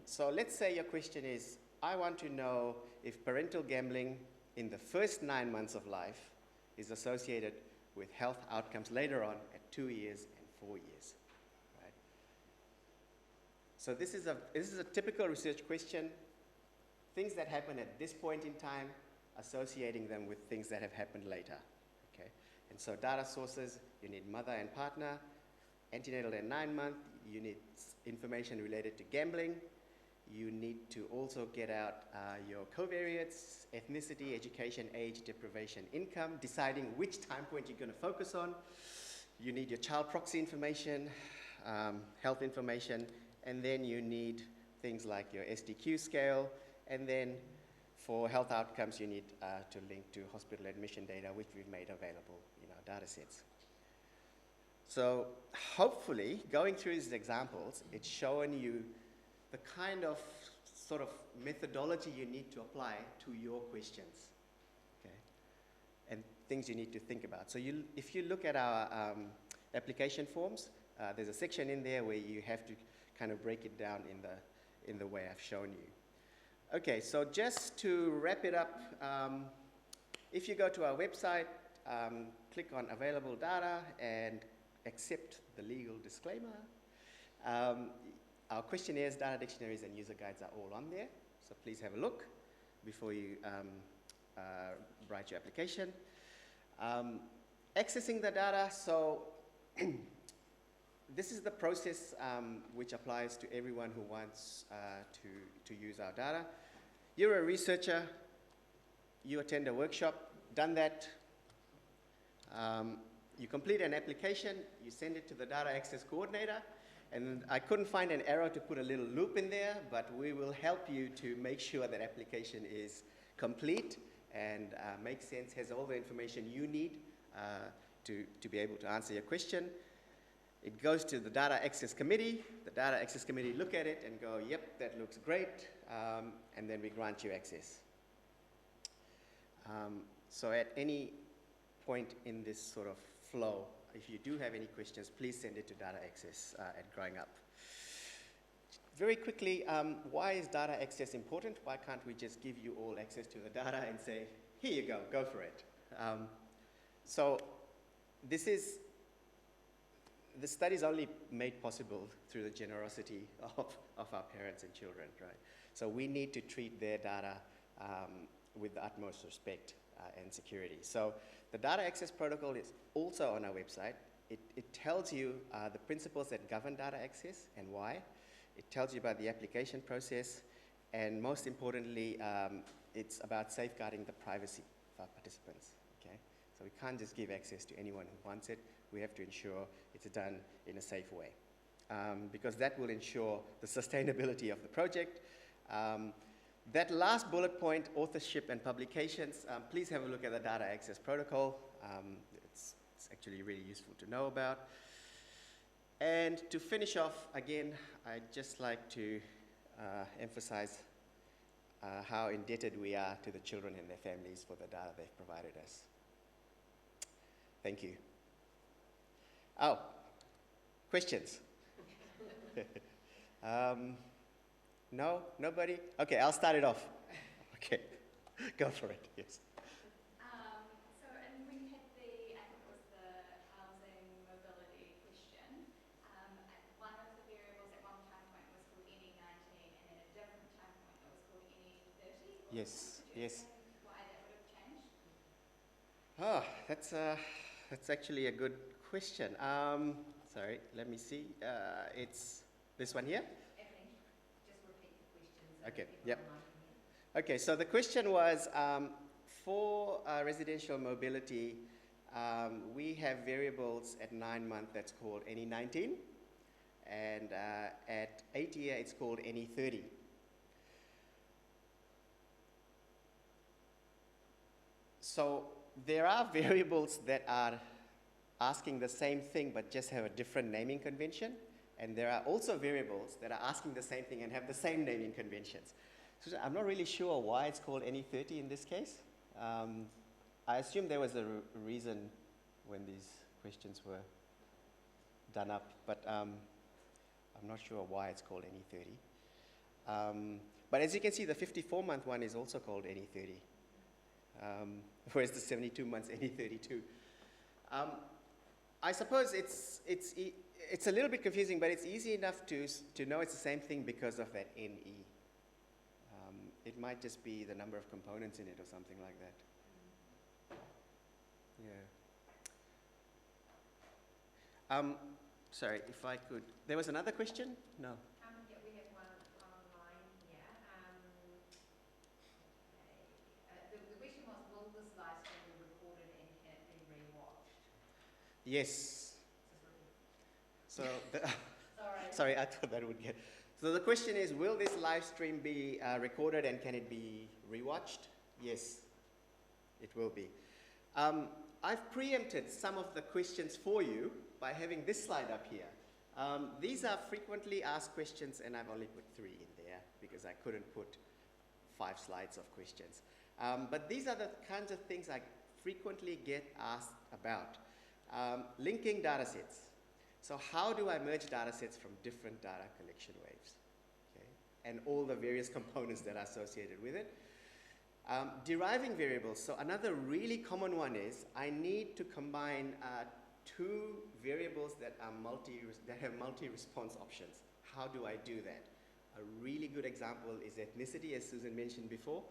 So let's say your question is, I want to know if parental gambling in the first 9 months of life is associated with health outcomes later on at 2 years and 4 years. Right? So this is a typical research question. Things that happen at this point in time, associating them with things that have happened later. Okay? And so data sources, you need mother and partner. Antenatal and 9-month, you need information related to gambling. You need to also get out your covariates, ethnicity, education, age, deprivation, income, deciding which time point you're going to focus on. You need your child proxy information, health information, and then you need things like your SDQ scale, and then for health outcomes, you need to link to hospital admission data, which we've made available in our data sets. So hopefully, going through these examples, it's showing you the kind of sort of methodology you need to apply to your questions, okay? And things you need to think about. So if you look at our application forms, there's a section in there where you have to kind of break it down in the way I've shown you. Okay, so just to wrap it up, if you go to our website, click on available data and accept the legal disclaimer. Our questionnaires, data dictionaries, and user guides are all on there, so please have a look before you write your application. Accessing the data, so this is the process which applies to everyone who wants to use our data. You're a researcher, you attend a workshop, done that. you complete an application, you send it to the data access coordinator, and I couldn't find an arrow to put a little loop in there, but we will help you to make sure that application is complete and makes sense, has all the information you need to be able to answer your question. It goes to the Data Access Committee. The Data Access Committee look at it and go, yep, that looks great, and then we grant you access. So at any point in this sort of flow, if you do have any questions, please send it to Data Access at Growing Up. Very quickly, why is data access important? Why can't we just give you all access to the data and say, here you go for it? So the study is only made possible through the generosity of our parents and children, right? So we need to treat their data with the utmost respect and security. So the data access protocol is also on our website. It tells you the principles that govern data access and why. It tells you about the application process, and most importantly, it's about safeguarding the privacy of our participants, okay? So we can't just give access to anyone who wants it. We have to ensure it's done in a safe way, because that will ensure the sustainability of the project. That last bullet point, authorship and publications, please have a look at the data access protocol. It's actually really useful to know about. And to finish off, again, I'd just like to emphasize how indebted we are to the children and their families for the data they've provided us. Thank you. Oh, questions? No? Nobody? Okay, I'll start it off. Okay, go for it, yes. So, and when you had the, I think it was the housing mobility question, one of the variables at one time point was called NE19, and at a different time point it was called NE30. Yes, yes. Why that would have changed? Oh, that's actually a good question. Sorry, let me see. It's this one here? Just repeat the questions. Okay, yep. Okay, so the question was, for residential mobility, we have variables at 9 months that's called NE19, and at 8 year it's called NE30. So there are variables that are asking the same thing but just have a different naming convention, and there are also variables that are asking the same thing and have the same naming conventions. So I'm not really sure why it's called NE30 in this case. I assume there was a reason when these questions were done up, but I'm not sure why it's called NE30. But as you can see, the 54-month one is also called NE30, whereas the 72 months NE32. I suppose it's a little bit confusing, but it's easy enough to know it's the same thing because of that NE. It might just be the number of components in it or something like that. Yeah. Sorry, if I could. There was another question? No. Yeah, we have one online here. Okay. The question was, will this live stream be recorded and can it be rewatched? Yes. So, Sorry. sorry, I thought that would get. So the question is, will this live stream be recorded and can it be rewatched? Yes, it will be. I've preempted some of the questions for you by having this slide up here. These are frequently asked questions, and I've only put 3 in there because I couldn't put 5 slides of questions. But these are the kinds of things I frequently get asked about. Linking data sets. So how do I merge data sets from different data collection waves? Okay? And all the various components that are associated with it. Deriving variables. So another really common one is I need to combine 2 variables that are have multi-response options. How do I do that? A really good example is ethnicity, as Susan mentioned before.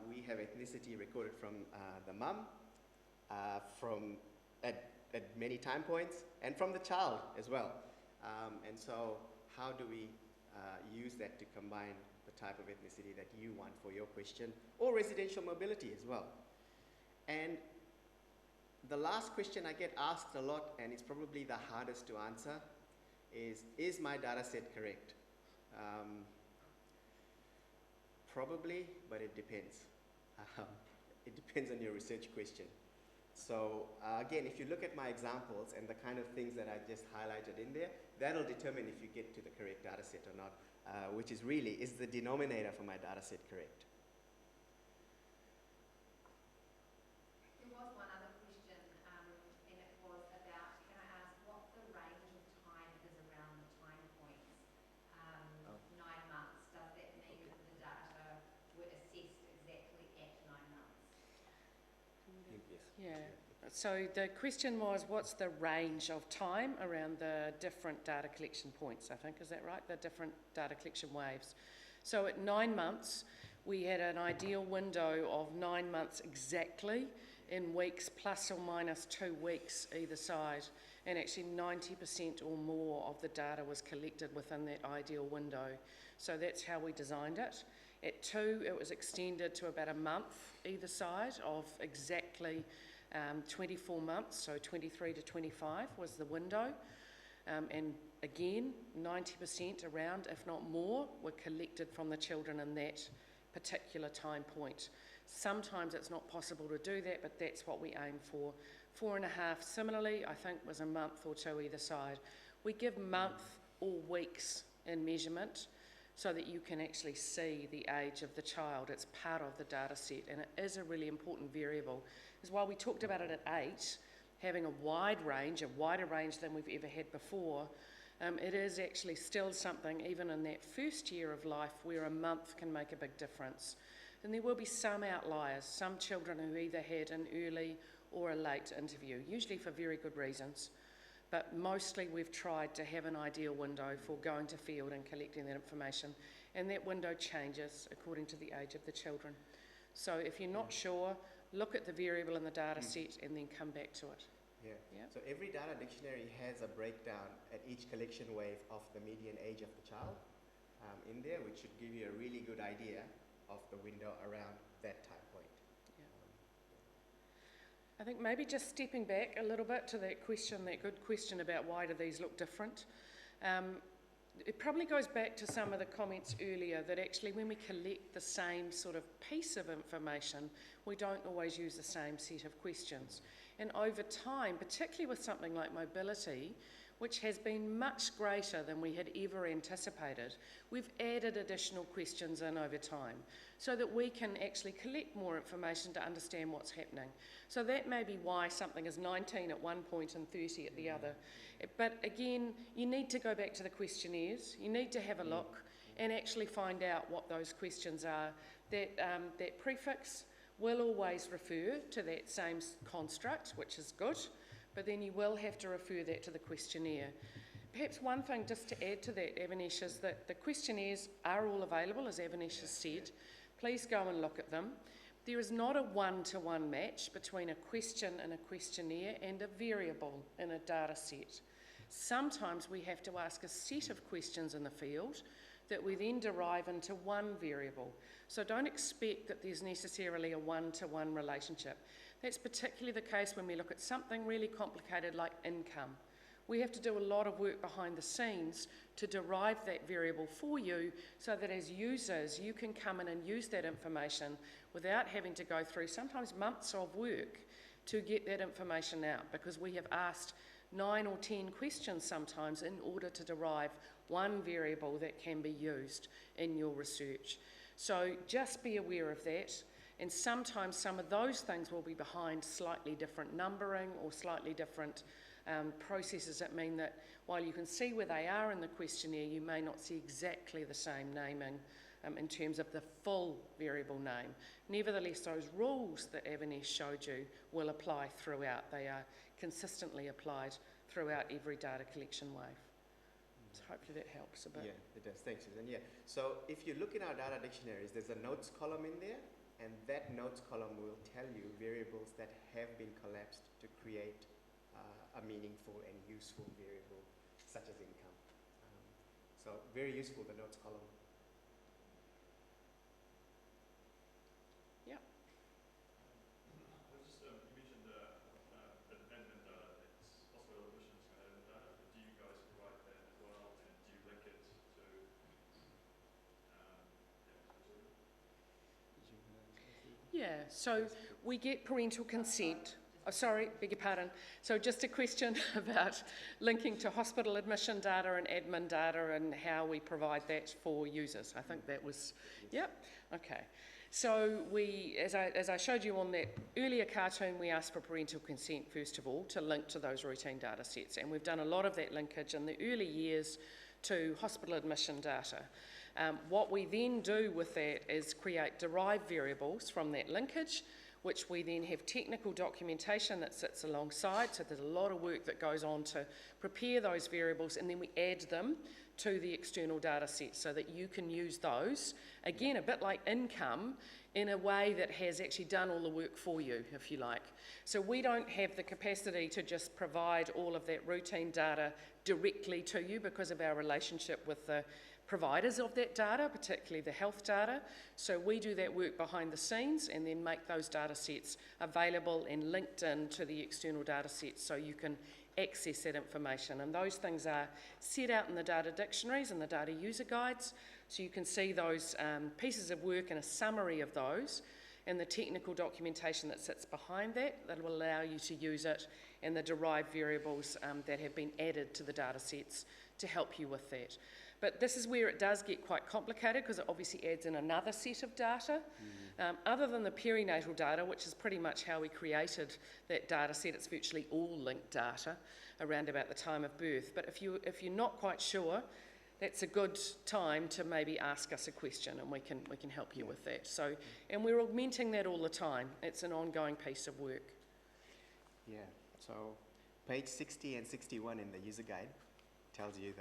We have ethnicity recorded from the mum, at many time points, and from the child as well. And so how do we use that to combine the type of ethnicity that you want for your question, or residential mobility as well? And The last question I get asked a lot, and it's probably the hardest to answer, is my data set correct? Probably, but it depends. It depends on your research question. So again, if you look at my examples and the kind of things that I just highlighted in there, that'll determine if you get to the correct data set or not, which is really, is the denominator for my data set correct? There was one other question, and it was about, can I ask what the range of time is around the time points? 9 months, does that mean that the data were assessed exactly at 9 months? Yes. Yeah. So the question was, what's the range of time around the different data collection points, I think, is that right? The different data collection waves. So at 9 months, we had an ideal window of 9 months exactly in weeks plus or minus 2 weeks either side. And actually 90% or more of the data was collected within that ideal window. So that's how we designed it. At 2, it was extended to about a month either side of exactly 24 months, so 23 to 25 was the window. And again, 90% around, if not more, were collected from the children in that particular time point. Sometimes it's not possible to do that, but that's what we aim for. 4.5, similarly, I think was a month or 2 either side. We give month or weeks in measurement so that you can actually see the age of the child. It's part of the data set, and it is a really important variable. Because while we talked about it at 8, having a wide range, a wider range than we've ever had before, it is actually still something, even in that first year of life, where a month can make a big difference. And there will be some outliers, some children who either had an early or a late interview, usually for very good reasons. But mostly we've tried to have an ideal window for going to field and collecting that information. And that window changes according to the age of the children. So if you're not sure, look at the variable in the data set and then come back to it. Yeah. Yeah. So every data dictionary has a breakdown at each collection wave of the median age of the child in there, which should give you a really good idea of the window around that time point. I think maybe just stepping back a little bit to that question, that good question about why do these look different. It probably goes back to some of the comments earlier that actually when we collect the same sort of piece of information, we don't always use the same set of questions. And over time, particularly with something like mobility, which has been much greater than we had ever anticipated, we've added additional questions in over time so that we can actually collect more information to understand what's happening. So that may be why something is 19 at one point and 30 at the other. But again, you need to go back to the questionnaires, you need to have a look and actually find out what those questions are. That prefix will always refer to that same construct, which is good, but then you will have to refer that to the questionnaire. Perhaps one thing just to add to that, Avanesh, is that the questionnaires are all available, as Avanesh has said. Please go and look at them. There is not a one-to-one match between a question in a questionnaire and a variable in a data set. Sometimes we have to ask a set of questions in the field that we then derive into one variable. So don't expect that there's necessarily a one-to-one relationship. That's particularly the case when we look at something really complicated like income. We have to do a lot of work behind the scenes to derive that variable for you so that as users you can come in and use that information without having to go through sometimes months of work to get that information out, because we have asked 9 or 10 questions sometimes in order to derive one variable that can be used in your research. So just be aware of that. And sometimes some of those things will be behind slightly different numbering or slightly different processes that mean that while you can see where they are in the questionnaire, you may not see exactly the same naming in terms of the full variable name. Nevertheless, those rules that Avanesh showed you will apply throughout. They are consistently applied throughout every data collection wave. So hopefully that helps a bit. Yeah, it does. Thanks, Susan. Yeah. So if you look in our data dictionaries, there's a notes column in there, and that notes column will tell you variables that have been collapsed to create a meaningful and useful variable, such as income. So very useful, the notes column. Yeah. You mentioned so we get parental consent. Oh, sorry, beg your pardon. So just a question about linking to hospital admission data and admin data and how we provide that for users. I think that was, yep, okay. So we, as I showed you on that earlier cartoon, we asked for parental consent first of all to link to those routine data sets, and we've done a lot of that linkage in the early years to hospital admission data. What we then do with that is create derived variables from that linkage, which we then have technical documentation that sits alongside. So there's a lot of work that goes on to prepare those variables, and then we add them to the external data set so that you can use those, again, a bit like income, in a way that has actually done all the work for you, if you like. So we don't have the capacity to just provide all of that routine data directly to you because of our relationship with the providers of that data, particularly the health data. So we do that work behind the scenes and then make those data sets available and linked in to the external data sets so you can access that information. And those things are set out in the data dictionaries and the data user guides. So you can see those pieces of work and a summary of those and the technical documentation that sits behind that will allow you to use it, and the derived variables that have been added to the data sets to help you with that. But this is where it does get quite complicated because it obviously adds in another set of data. Other than the perinatal data, which is pretty much how we created that data set, it's virtually all linked data around about the time of birth. But if you're not quite sure, that's a good time to maybe ask us a question and we can help you with that. So, and we're augmenting that all the time. It's an ongoing piece of work. Yeah, so page 60 and 61 in the user guide tells you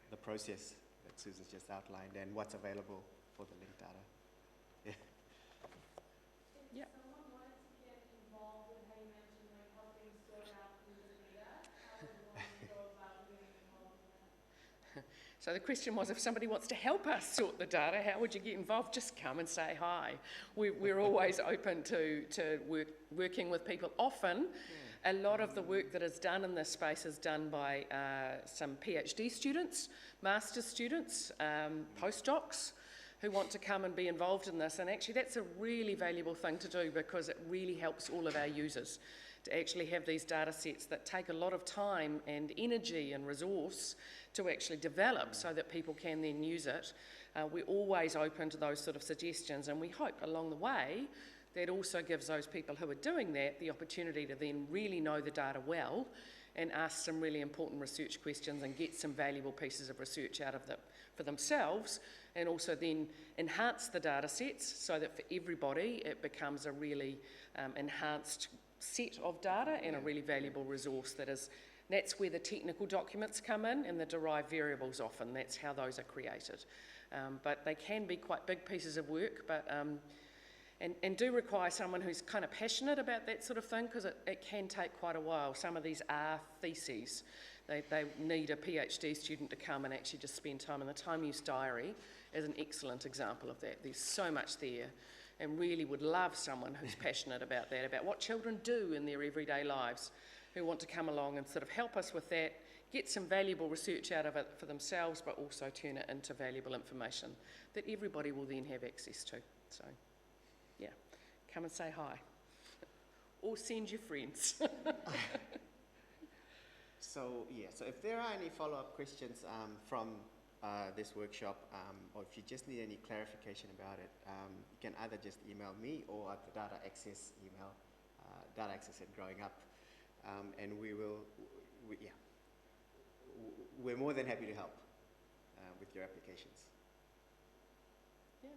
the process that Susan's just outlined and what's available for the linked data. Yeah. Yep. Someone wanted to get involved with how you mentioned like helping sort out user data. How would one go about getting involved in that? So the question was, if somebody wants to help us sort the data, how would you get involved? Just come and say hi. We're always open to working with people. Often, a lot of the work that is done in this space is done by some PhD students, master's students, postdocs, who want to come and be involved in this. And actually that's a really valuable thing to do because it really helps all of our users to actually have these data sets that take a lot of time and energy and resource to actually develop so that people can then use it. We're always open to those sort of suggestions, and we hope along the way that also gives those people who are doing that the opportunity to then really know the data well and ask some really important research questions and get some valuable pieces of research out of it for themselves, and also then enhance the data sets so that for everybody it becomes a really enhanced set of data and a really valuable resource that's where the technical documents come in and the derived variables often, that's how those are created. But they can be quite big pieces of work, but and do require someone who's kind of passionate about that sort of thing because it can take quite a while. Some of these are theses. They need a PhD student to come and actually just spend time, and the Time Use Diary is an excellent example of that. There's so much there, and really would love someone who's passionate about that, about what children do in their everyday lives, who want to come along and sort of help us with that, get some valuable research out of it for themselves, but also turn it into valuable information that everybody will then have access to. So, yeah, come and say hi. Or send your friends. So if there are any follow-up questions from this workshop, or if you just need any clarification about it, you can either just email me or at the data access email, dataaccess@growingup, and we're more than happy to help with your applications. Yeah.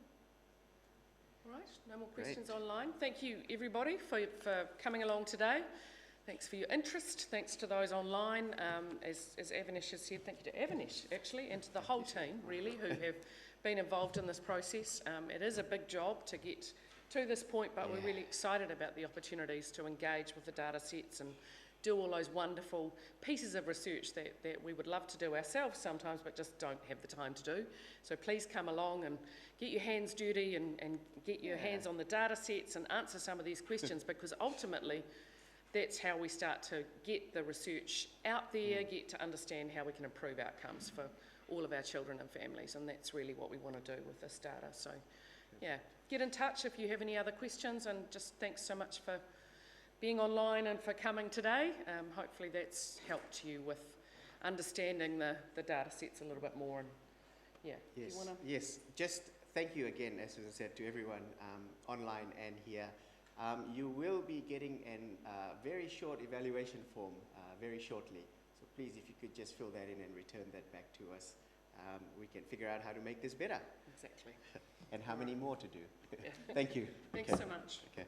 All right, no more questions online. Thank you everybody for coming along today. Thanks for your interest. Thanks to those online. As Avinash has said, thank you to Avinash actually, and to the whole team really who have been involved in this process. It is a big job to get to this point, but we're really excited about the opportunities to engage with the data sets and do all those wonderful pieces of research that we would love to do ourselves sometimes, but just don't have the time to do. So please come along and get your hands dirty and get your hands on the data sets and answer some of these questions because ultimately that's how we start to get the research out there, get to understand how we can improve outcomes for all of our children and families, and that's really what we want to do with this data. So, yeah, get in touch if you have any other questions, and just thanks so much for being online and for coming today. Hopefully that's helped you with understanding the data sets a little bit more. And yeah, do Yes, you want to? yes. Just thank you again, as I said, to everyone online and here. You will be getting a very short evaluation form very shortly. So please, if you could just fill that in and return that back to us, we can figure out how to make this better Exactly. and how many more to do. Yeah. Thank you. Thanks Okay. so much. Okay.